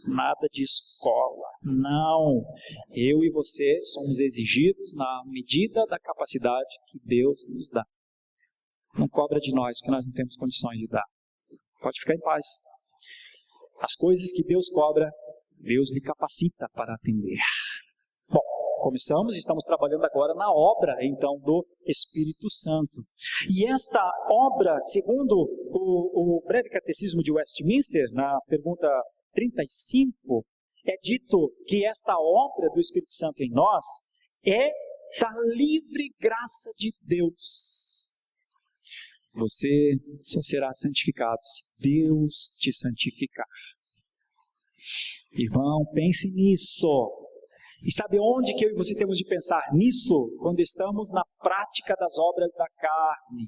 Nada disso cola. Não. Eu e você somos exigidos na medida da capacidade que Deus nos dá. Não cobra de nós que nós não temos condições de dar. Pode ficar em paz. As coisas que Deus cobra, Deus lhe capacita para atender. Bom, começamos, estamos trabalhando agora na obra, então, do Espírito Santo. E esta obra, segundo o breve catecismo de Westminster, na pergunta 35, é dito que esta obra do Espírito Santo em nós é da livre graça de Deus. Você só será santificado se Deus te santificar. Irmão, pense nisso. E sabe onde que eu e você temos de pensar nisso? Quando estamos na prática das obras da carne.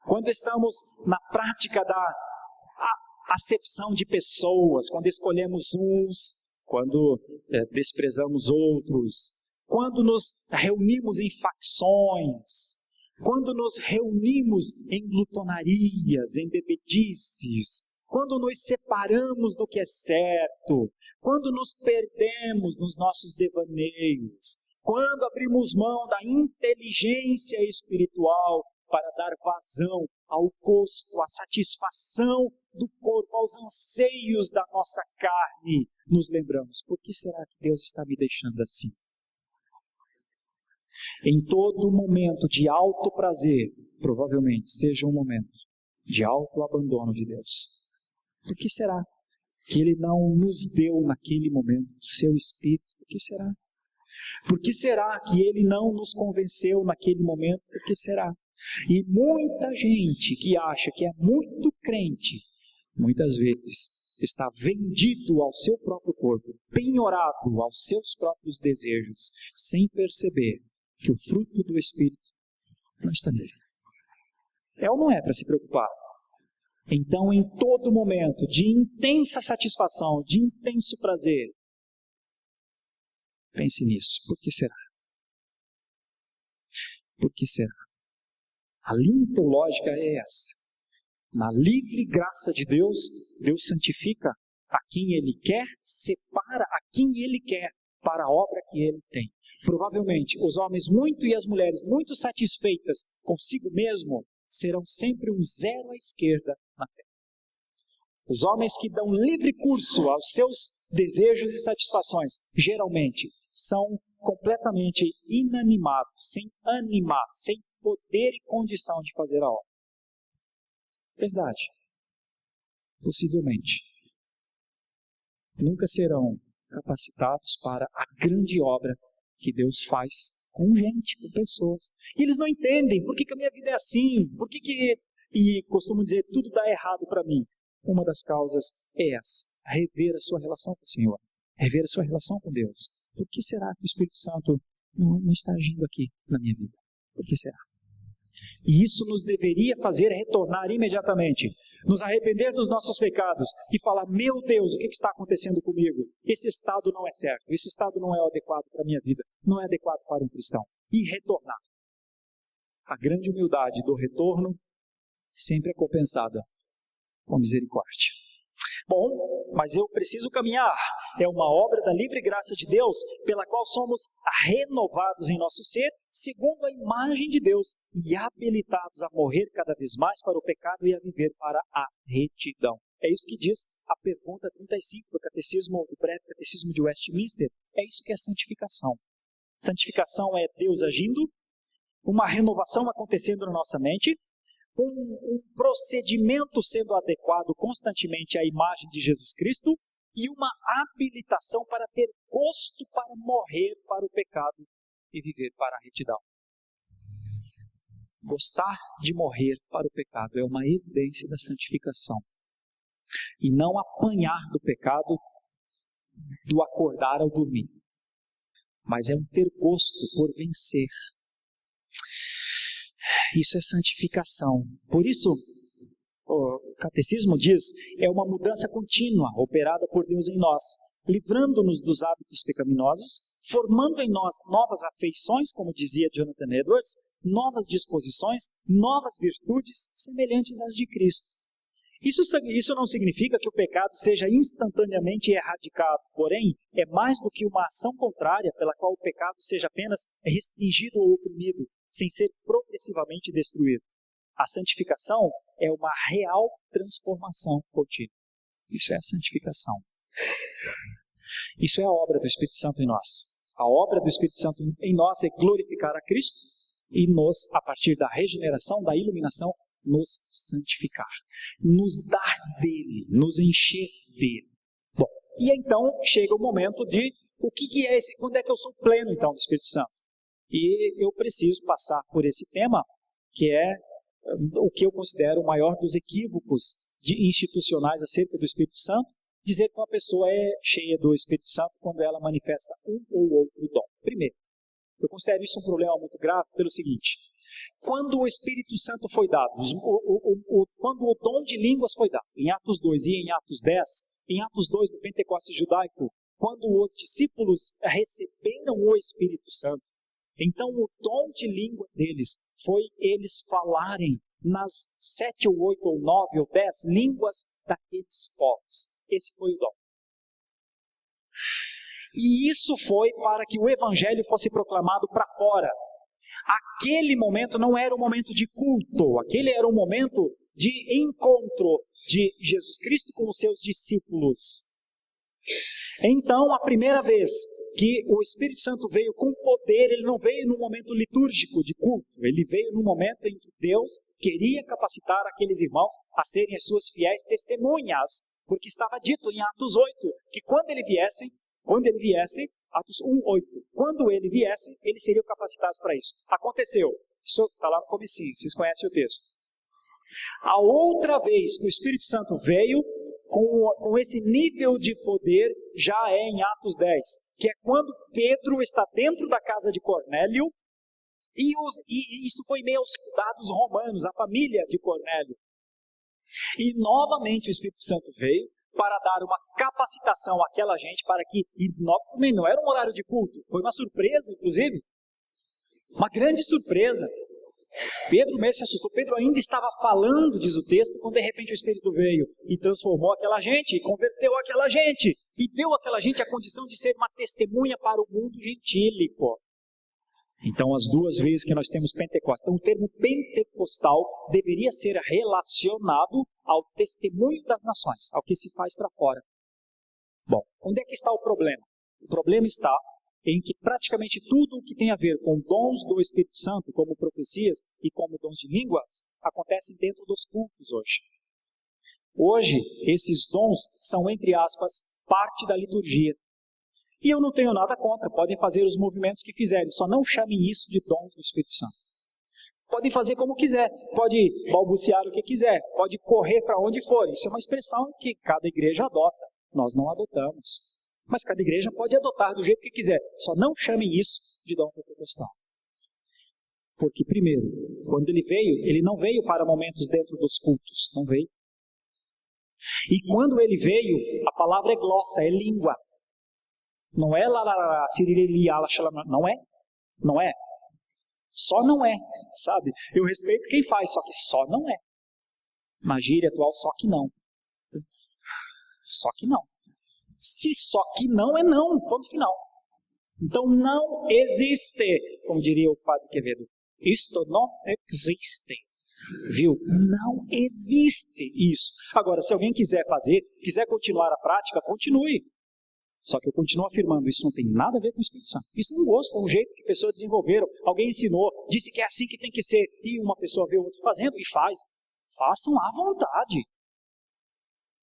Quando estamos na prática da acepção de pessoas, quando escolhemos uns, quando desprezamos outros, quando nos reunimos em facções, quando nos reunimos em glutonarias, em bebedices, quando nos separamos do que é certo, quando nos perdemos nos nossos devaneios, quando abrimos mão da inteligência espiritual para dar vazão ao gosto, à satisfação do corpo, aos anseios da nossa carne, nos lembramos: por que será que Deus está me deixando assim? Em todo momento de alto prazer, provavelmente seja um momento de alto abandono de Deus. Por que será que Ele não nos deu naquele momento o seu Espírito? Por que será? Por que será que Ele não nos convenceu naquele momento? Por que será? E muita gente que acha que é muito crente, muitas vezes está vendido ao seu próprio corpo, penhorado aos seus próprios desejos, sem perceber que o fruto do Espírito não está nele. É ou não é para se preocupar? Então, em todo momento de intensa satisfação, de intenso prazer, pense nisso. Por que será? Por que será? A linha teológica é essa. Na livre graça de Deus, Deus santifica a quem Ele quer, separa a quem Ele quer para a obra que Ele tem. Provavelmente, os homens muito e as mulheres muito satisfeitas consigo mesmo serão sempre um zero à esquerda na terra. Os homens que dão livre curso aos seus desejos e satisfações, geralmente, são completamente inanimados, sem animar, sem poder e condição de fazer a obra. Verdade. Possivelmente. Nunca serão capacitados para a grande obra que Deus faz com gente, com pessoas. E eles não entendem por que a minha vida é assim, e costumam dizer, tudo dá errado para mim. Uma das causas é essa, rever a sua relação com o Senhor, rever a sua relação com Deus. Por que será que o Espírito Santo não está agindo aqui na minha vida? Por que será? E isso nos deveria fazer retornar imediatamente, nos arrepender dos nossos pecados e falar, meu Deus, o que está acontecendo comigo? Esse estado não é certo, esse estado não é adequado para a minha vida, não é adequado para um cristão. E retornar. A grande humildade do retorno sempre é compensada com misericórdia. Bom, mas eu preciso caminhar. É uma obra da livre graça de Deus, pela qual somos renovados em nosso ser, segundo a imagem de Deus, e habilitados a morrer cada vez mais para o pecado e a viver para a retidão. É isso que diz a pergunta 35 do breve catecismo de Westminster. É isso que é santificação. Santificação é Deus agindo, uma renovação acontecendo na nossa mente, um procedimento sendo adequado constantemente à imagem de Jesus Cristo e uma habilitação para ter gosto para morrer para o pecado e viver para a retidão. Gostar de morrer para o pecado é uma evidência da santificação. E não apanhar do pecado do acordar ao dormir. Mas é um ter gosto por vencer. Isso é santificação. Por isso, o catecismo diz, é uma mudança contínua, operada por Deus em nós, livrando-nos dos hábitos pecaminosos, formando em nós novas afeições, como dizia Jonathan Edwards, novas disposições, novas virtudes semelhantes às de Cristo. Isso não significa que o pecado seja instantaneamente erradicado, porém, é mais do que uma ação contrária pela qual o pecado seja apenas restringido ou oprimido, sem ser progressivamente destruído. A santificação é uma real transformação contínua. Isso é a santificação. Isso é a obra do Espírito Santo em nós. A obra do Espírito Santo em nós é glorificar a Cristo e nos, a partir da regeneração, da iluminação, nos santificar. Nos dar dele, nos encher dele. Bom, e então chega o momento de o que é esse, quando é que eu sou pleno então do Espírito Santo? E eu preciso passar por esse tema, que é o que eu considero o maior dos equívocos institucionais acerca do Espírito Santo, dizer que uma pessoa é cheia do Espírito Santo quando ela manifesta um ou outro dom. Primeiro, eu considero isso um problema muito grave pelo seguinte, quando o Espírito Santo foi dado, quando o dom de línguas foi dado, em Atos 2 e em Atos 10, em Atos 2 do Pentecostes judaico, quando os discípulos receberam o Espírito Santo, então o dom de língua deles foi eles falarem nas 7 ou 8 ou 9 ou 10 línguas daqueles povos. Esse foi o dom. E isso foi para que o Evangelho fosse proclamado para fora. Aquele momento não era um momento de culto, aquele era um momento de encontro de Jesus Cristo com os seus discípulos. Então, a primeira vez que o Espírito Santo veio com poder, ele não veio num momento litúrgico de culto, ele veio num momento em que Deus queria capacitar aqueles irmãos a serem as suas fiéis testemunhas, porque estava dito em Atos 8, que quando ele viesse, Atos 1:8, quando ele viesse, eles seriam capacitados para isso. Aconteceu, isso está lá no comecinho, vocês conhecem o texto. A outra vez que o Espírito Santo veio, com esse nível de poder, já é em Atos 10, que é quando Pedro está dentro da casa de Cornélio, e isso foi meio aos soldados romanos, a família de Cornélio. E novamente o Espírito Santo veio para dar uma capacitação àquela gente para que, e também não era um horário de culto, foi uma surpresa, inclusive, uma grande surpresa. Pedro mesmo se assustou. Pedro ainda estava falando, diz o texto, quando de repente o Espírito veio e transformou aquela gente, e converteu aquela gente, e deu àquela gente a condição de ser uma testemunha para o mundo gentílico. Então, as duas vezes que nós temos Pentecostes, então, o termo pentecostal deveria ser relacionado ao testemunho das nações, ao que se faz para fora. Bom, onde é que está o problema? O problema está em que praticamente tudo o que tem a ver com dons do Espírito Santo, como profecias e como dons de línguas, acontecem dentro dos cultos hoje. Hoje, esses dons são, entre aspas, parte da liturgia. E eu não tenho nada contra, podem fazer os movimentos que fizerem, só não chamem isso de dons do Espírito Santo. Podem fazer como quiser, pode balbuciar o que quiser, pode correr para onde for. Isso é uma expressão que cada igreja adota, nós não adotamos. Mas cada igreja pode adotar do jeito que quiser, só não chamem isso de dom pentecostal. Porque, primeiro, quando ele não veio para momentos dentro dos cultos, não veio. E quando ele veio, a palavra é glossa, é língua. Não é não é? Não é. Só não é, sabe? Eu respeito quem faz, só que só não é. Na gíria atual, só que não. Só que não. Se só que não é não, ponto final. Então não existe, como diria o padre Quevedo, isto não existe. Viu? Não existe isso. Agora, se alguém quiser fazer, quiser continuar a prática, continue. Só que eu continuo afirmando, isso não tem nada a ver com o Espírito Santo. Isso é um gosto, é um jeito que pessoas desenvolveram. Alguém ensinou, disse que é assim que tem que ser. E uma pessoa vê o outro fazendo e faz. Façam à vontade.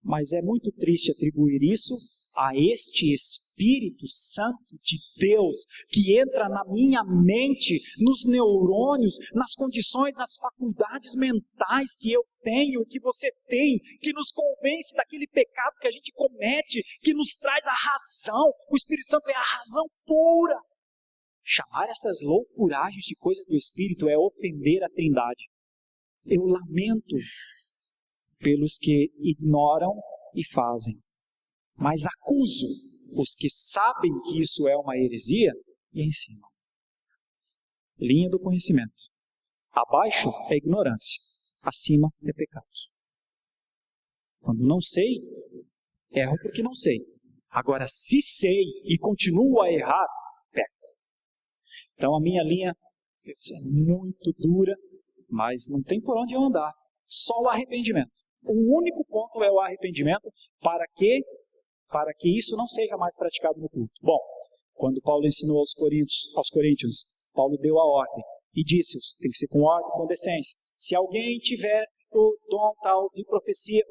Mas é muito triste atribuir isso a este Espírito Santo de Deus, que entra na minha mente, nos neurônios, nas condições, nas faculdades mentais que eu tenho, que você tem, que nos convence daquele pecado que a gente comete, que nos traz a razão. O Espírito Santo é a razão pura. Chamar essas loucuragens de coisas do Espírito é ofender a Trindade. Eu lamento pelos que ignoram e fazem. Mas acuso os que sabem que isso é uma heresia e ensinam. Linha do conhecimento. Abaixo é ignorância, acima é pecado. Quando não sei, erro porque não sei. Agora, se sei e continuo a errar, peco. Então a minha linha é muito dura, mas não tem por onde eu andar. Só o arrependimento. O único ponto é o arrependimento para que isso não seja mais praticado no culto. Bom, quando Paulo ensinou aos coríntios, Paulo deu a ordem e disse, tem que ser com ordem, com decência. Se alguém tiver o dom tal de profecia,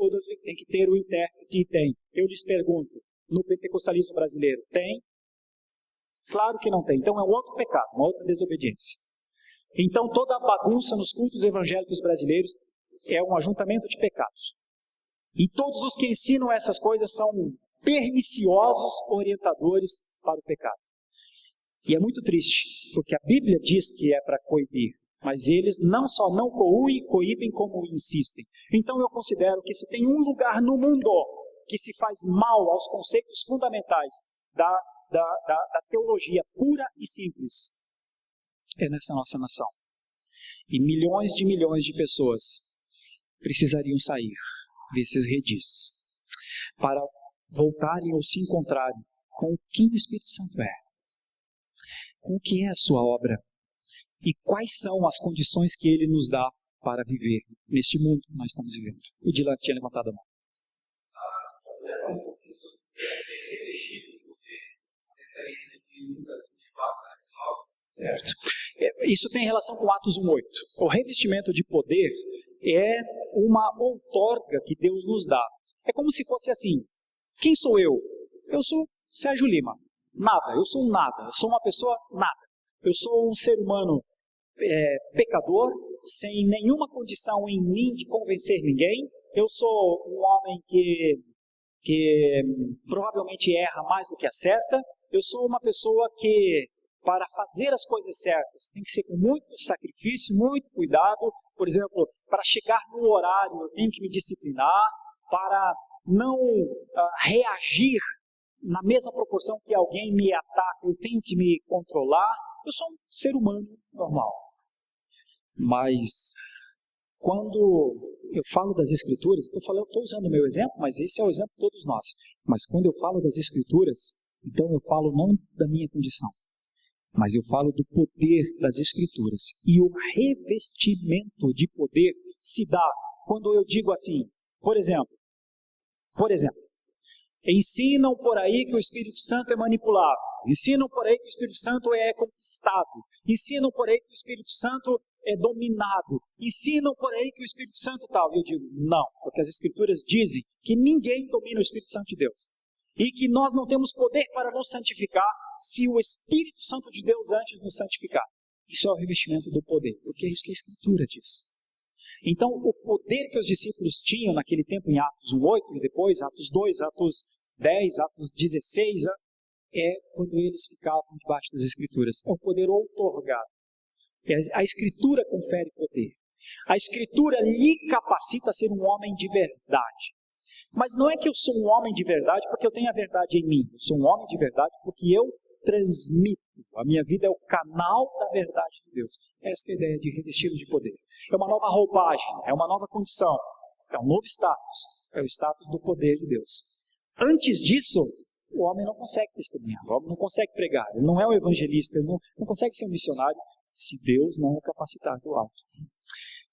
tem que ter o intérprete e tem. Eu lhes pergunto, no pentecostalismo brasileiro, tem? Claro que não tem. Então é um outro pecado, uma outra desobediência. Então toda a bagunça nos cultos evangélicos brasileiros é um ajuntamento de pecados. E todos os que ensinam essas coisas são perniciosos orientadores para o pecado. E é muito triste, porque a Bíblia diz que é para coibir, mas eles não só não coíbem, como insistem. Então eu considero que se tem um lugar no mundo que se faz mal aos conceitos fundamentais da teologia pura e simples, é nessa nossa nação. E milhões de pessoas precisariam sair desses redis para voltarem ou se encontrarem com quem o Espírito Santo é, com o que é a sua obra e quais são as condições que ele nos dá para viver neste mundo que nós estamos vivendo. O Dylan tinha levantado a mão. Certo. Isso tem relação com Atos 1:8. O revestimento de poder é uma outorga que Deus nos dá. É como se fosse assim, quem sou eu? Eu sou Sérgio Lima. Nada, eu sou um nada, eu sou uma pessoa nada. Eu sou um ser humano pecador, sem nenhuma condição em mim de convencer ninguém. Eu sou um homem que provavelmente erra mais do que acerta. Eu sou uma pessoa que para fazer as coisas certas, tem que ser com muito sacrifício, muito cuidado. Por exemplo, para chegar no horário, eu tenho que me disciplinar, para não reagir na mesma proporção que alguém me ataca, eu tenho que me controlar. Eu sou um ser humano normal. Mas quando eu falo das Escrituras, eu estou usando o meu exemplo, mas esse é o exemplo de todos nós. Mas quando eu falo das Escrituras, então eu falo não da minha condição, mas eu falo do poder das Escrituras. E o revestimento de poder se dá quando eu digo assim, por exemplo, ensinam por aí que o Espírito Santo é manipulado, ensinam por aí que o Espírito Santo é conquistado, ensinam por aí que o Espírito Santo é dominado, ensinam por aí que o Espírito Santo tal. E eu digo, não, porque as Escrituras dizem que ninguém domina o Espírito Santo de Deus. E que nós não temos poder para nos santificar se o Espírito Santo de Deus antes nos santificar. Isso é o revestimento do poder, porque é isso que a Escritura diz. Então, o poder que os discípulos tinham naquele tempo em Atos 1:8 e depois Atos 2, Atos 10, Atos 16, é quando eles ficavam debaixo das Escrituras. É um poder outorgado. A Escritura confere poder. A Escritura lhe capacita a ser um homem de verdade. Mas não é que eu sou um homem de verdade porque eu tenho a verdade em mim. Eu sou um homem de verdade porque eu transmito. A minha vida é o canal da verdade de Deus. Essa é a ideia de revestido de poder. É uma nova roupagem, é uma nova condição, é um novo status. É o status do poder de Deus. Antes disso, o homem não consegue testemunhar, o homem não consegue pregar. Ele não é um evangelista, ele não consegue ser um missionário se Deus não o capacitar do alto.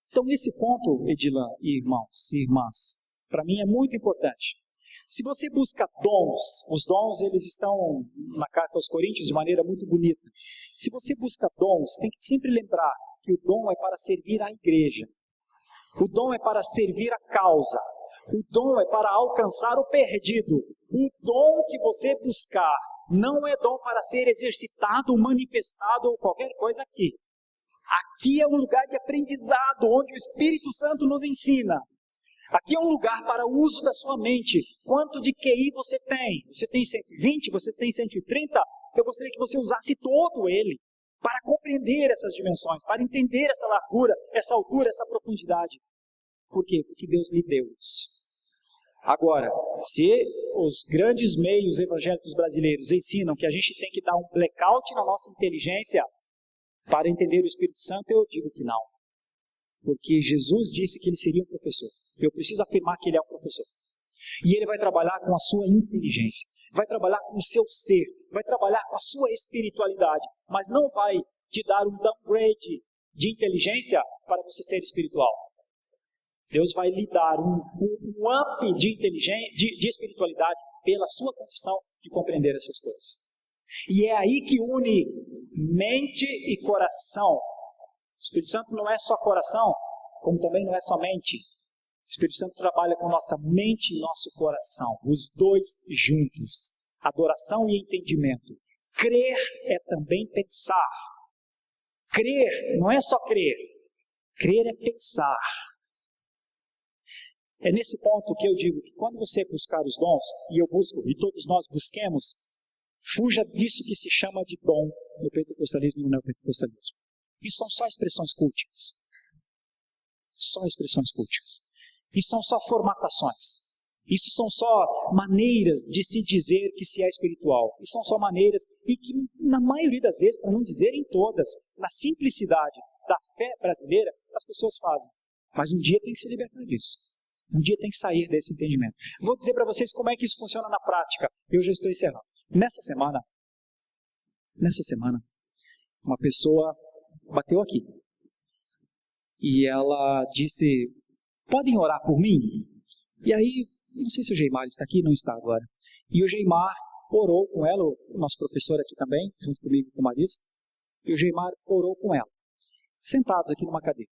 Então, nesse ponto, Edilan e irmãos e irmãs, para mim é muito importante. Se você busca dons, os dons eles estão na carta aos Coríntios de maneira muito bonita. Se você busca dons, tem que sempre lembrar que o dom é para servir a igreja. O dom é para servir a causa. O dom é para alcançar o perdido. O dom que você buscar não é dom para ser exercitado, manifestado ou qualquer coisa aqui. Aqui é um lugar de aprendizado, onde o Espírito Santo nos ensina. Aqui é um lugar para o uso da sua mente. Quanto de QI você tem? Você tem 120? Você tem 130? Eu gostaria que você usasse todo ele para compreender essas dimensões, para entender essa largura, essa altura, essa profundidade. Por quê? Porque Deus lhe deu isso. Agora, se os grandes meios evangélicos brasileiros ensinam que a gente tem que dar um blackout na nossa inteligência para entender o Espírito Santo, eu digo que não. Porque Jesus disse que ele seria um professor. Eu preciso afirmar que ele é um professor. E ele vai trabalhar com a sua inteligência, vai trabalhar com o seu ser, vai trabalhar com a sua espiritualidade, mas não vai te dar um downgrade de inteligência para você ser espiritual. Deus vai lhe dar um up de inteligência, de espiritualidade pela sua condição de compreender essas coisas. E é aí que une mente e coração. O Espírito Santo não é só coração, como também não é só mente. O Espírito Santo trabalha com nossa mente e nosso coração, os dois juntos. Adoração e entendimento. Crer é também pensar. Crer não é só crer. Crer é pensar. É nesse ponto que eu digo que quando você buscar os dons, e eu busco, e todos nós busquemos, fuja disso que se chama de dom no pentecostalismo e no neopentecostalismo. Isso são só expressões culticas. Só expressões culticas. Isso são só formatações. Isso são só maneiras de se dizer que se é espiritual. Isso são só maneiras, e que na maioria das vezes, para não dizer em todas, na simplicidade da fé brasileira, as pessoas fazem. Mas um dia tem que se libertar disso. Um dia tem que sair desse entendimento. Vou dizer para vocês como é que isso funciona na prática. Eu já estou encerrando. Nessa semana, uma pessoa bateu aqui. E ela disse, podem orar por mim? E aí, não sei se o Geimar está aqui, não está agora. E o Geimar orou com ela, o nosso professor aqui também, junto comigo e com a Marisa. E o Geimar orou com ela, sentados aqui numa cadeira.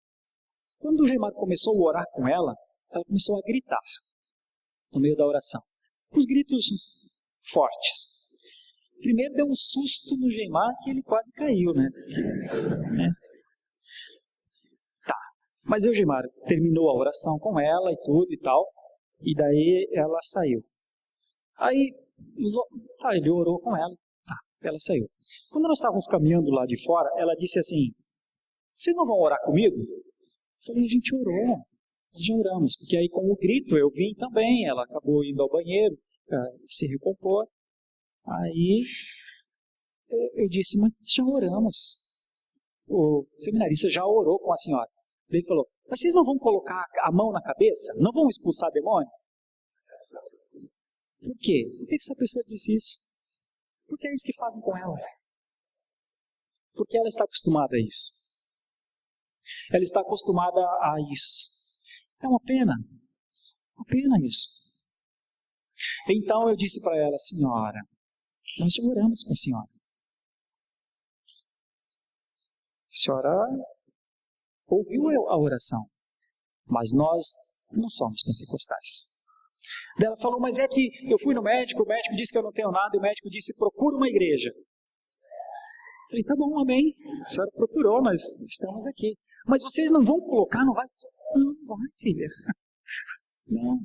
Quando o Geimar começou a orar com ela começou a gritar no meio da oração. Uns gritos fortes. Primeiro deu um susto no Geimar que ele quase caiu, né? Tá. Mas o Geimar terminou a oração com ela e tudo e tal. E daí ela saiu. Aí, ele orou com ela. Tá. Ela saiu. Quando nós estávamos caminhando lá de fora, ela disse assim, vocês não vão orar comigo? Eu falei, a gente orou. Nós já oramos, porque aí com o grito eu vim também, ela acabou indo ao banheiro, se recompor. Aí eu disse, mas já oramos. O seminarista já orou com a senhora. Ele falou, mas vocês não vão colocar a mão na cabeça? Não vão expulsar demônio? Por quê? Por que essa pessoa disse isso? Porque é isso que fazem com ela. Porque ela está acostumada a isso. Ela está acostumada a isso. É uma pena isso. Então eu disse para ela, senhora, nós já oramos com a senhora. A senhora ouviu a oração, mas nós não somos pentecostais. Daí ela falou, mas é que eu fui no médico, o médico disse que eu não tenho nada, e o médico disse, procura uma igreja. Eu falei, tá bom, amém. A senhora procurou, nós estamos aqui. Mas vocês não vão colocar, não vai? Não vai, filha. Não.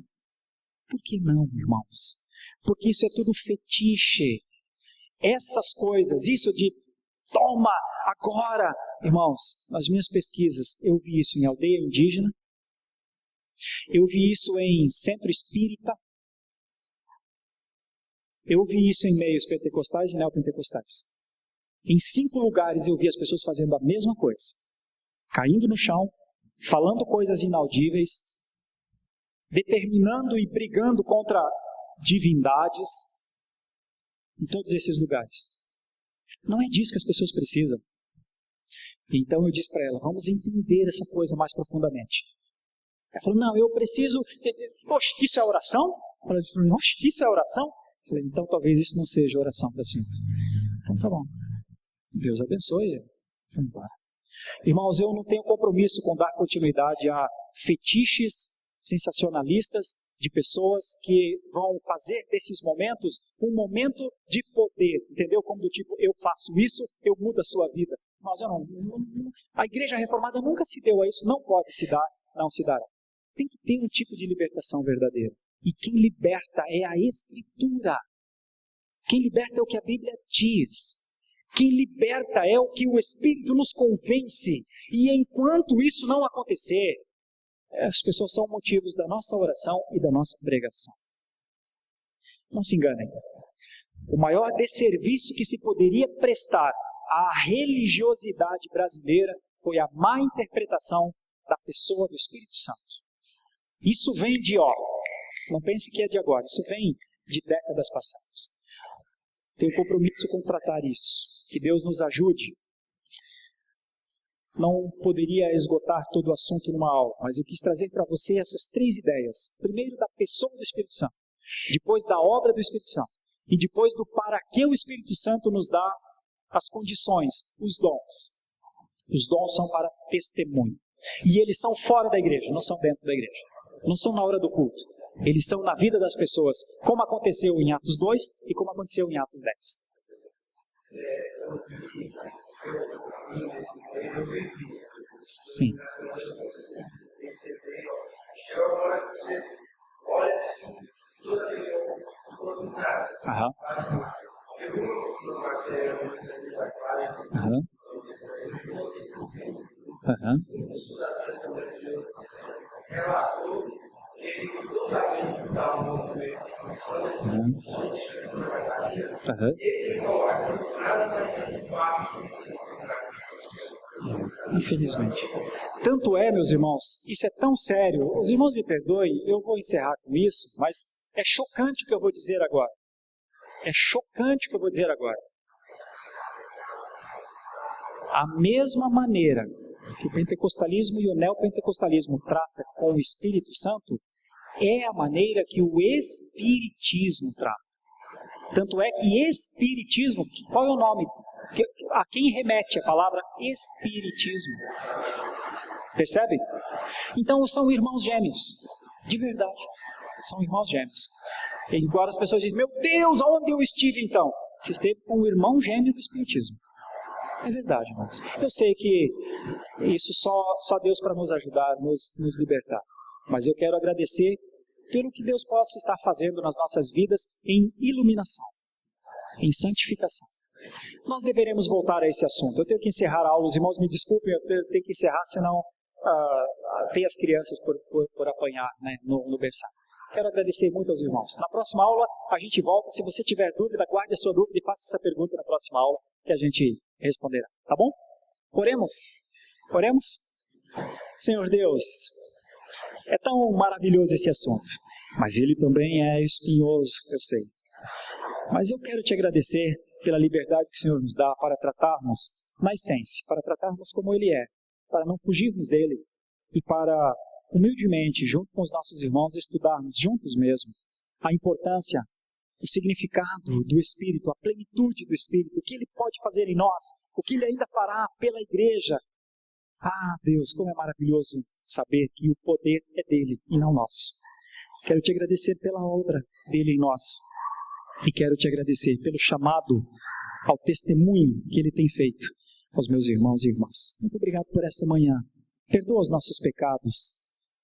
Por que não, irmãos? Porque isso é tudo fetiche. Essas coisas, isso de toma agora. Irmãos, nas minhas pesquisas, eu vi isso em aldeia indígena, eu vi isso em centro espírita, eu vi isso em meios pentecostais e neopentecostais. Em 5 lugares eu vi as pessoas fazendo a mesma coisa. Caindo no chão, falando coisas inaudíveis, determinando e brigando contra divindades, em todos esses lugares. Não é disso que as pessoas precisam. Então eu disse para ela, vamos entender essa coisa mais profundamente. Ela falou, não, eu preciso... Oxe, isso é oração? Ela disse para mim, oxe, isso é oração? Eu falei, então talvez isso não seja oração para a senhora. Então tá bom. Deus abençoe. Foi embora. Irmãos, eu não tenho compromisso com dar continuidade a fetiches sensacionalistas de pessoas que vão fazer desses momentos um momento de poder, entendeu? Como do tipo, eu faço isso, eu mudo a sua vida. Mas a igreja reformada nunca se deu a isso, não pode se dar, não se dará. Tem que ter um tipo de libertação verdadeira. E quem liberta é a Escritura. Quem liberta é o que a Bíblia diz. Quem liberta é o que o Espírito nos convence. E enquanto isso não acontecer, as pessoas são motivos da nossa oração e da nossa pregação. Não se enganem. O maior desserviço que se poderia prestar à religiosidade brasileira foi a má interpretação da pessoa do Espírito Santo. Isso vem de não pense que é de agora, isso vem de décadas passadas. Tenho compromisso com tratar isso. Que Deus nos ajude. Não poderia esgotar todo o assunto numa aula, mas eu quis trazer para você essas 3 ideias. Primeiro, da pessoa do Espírito Santo. Depois, da obra do Espírito Santo. E depois, do para que o Espírito Santo nos dá as condições, os dons. Os dons são para testemunho. E eles são fora da igreja, não são dentro da igreja. Não são na hora do culto. Eles são na vida das pessoas, como aconteceu em Atos 2 e como aconteceu em Atos 10. Sim. Aham. Aham. Aham. Ele ficou sabendo que estava no movimento ele falou, nada mais é que fácil. Infelizmente. Tanto é, meus irmãos, isso é tão sério. Os irmãos me perdoem, eu vou encerrar com isso, mas é chocante o que eu vou dizer agora. É chocante o que eu vou dizer agora. A mesma maneira que o pentecostalismo e o neopentecostalismo trata com o Espírito Santo é a maneira que o Espiritismo trata. Tanto é que Espiritismo, qual é o nome? A quem remete a palavra Espiritismo? Percebe? Então são irmãos gêmeos, de verdade. São irmãos gêmeos. E agora as pessoas dizem, meu Deus, aonde eu estive então? Você esteve com o irmão gêmeo do Espiritismo. É verdade, irmãos. Eu sei que isso só Deus para nos ajudar, nos libertar. Mas eu quero agradecer pelo que Deus possa estar fazendo nas nossas vidas em iluminação, em santificação. Nós deveremos voltar a esse assunto. Eu tenho que encerrar a aula, os irmãos me desculpem, eu tenho que encerrar, senão tem as crianças por apanhar, né, no berçário. Quero agradecer muito aos irmãos. Na próxima aula a gente volta. Se você tiver dúvida, guarde a sua dúvida e faça essa pergunta na próxima aula que a gente responderá. Tá bom? Oremos. Oremos. Senhor Deus, é tão maravilhoso esse assunto, mas ele também é espinhoso, eu sei. Mas eu quero te agradecer pela liberdade que o Senhor nos dá para tratarmos na essência, para tratarmos como Ele é, para não fugirmos dele e para, humildemente, junto com os nossos irmãos, estudarmos juntos mesmo a importância, o significado do Espírito, a plenitude do Espírito, o que Ele pode fazer em nós, o que Ele ainda fará pela igreja. Ah, Deus, como é maravilhoso saber que o poder é dele e não nosso. Quero te agradecer pela obra dele em nós. E quero te agradecer pelo chamado ao testemunho que Ele tem feito aos meus irmãos e irmãs. Muito obrigado por essa manhã. Perdoa os nossos pecados.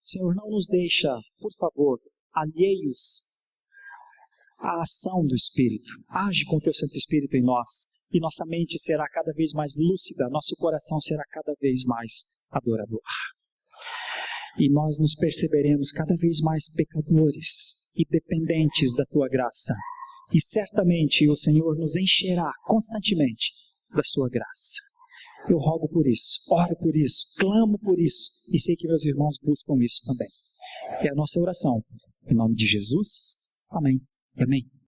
Senhor, não nos deixa, por favor, alheios à ação do Espírito. Age com o Teu Santo Espírito em nós. E nossa mente será cada vez mais lúcida, nosso coração será cada vez mais adorador. E nós nos perceberemos cada vez mais pecadores e dependentes da Tua graça. E certamente o Senhor nos encherá constantemente da sua graça. Eu rogo por isso, oro por isso, clamo por isso, e sei que meus irmãos buscam isso também. É a nossa oração. Em nome de Jesus. Amém. Amém.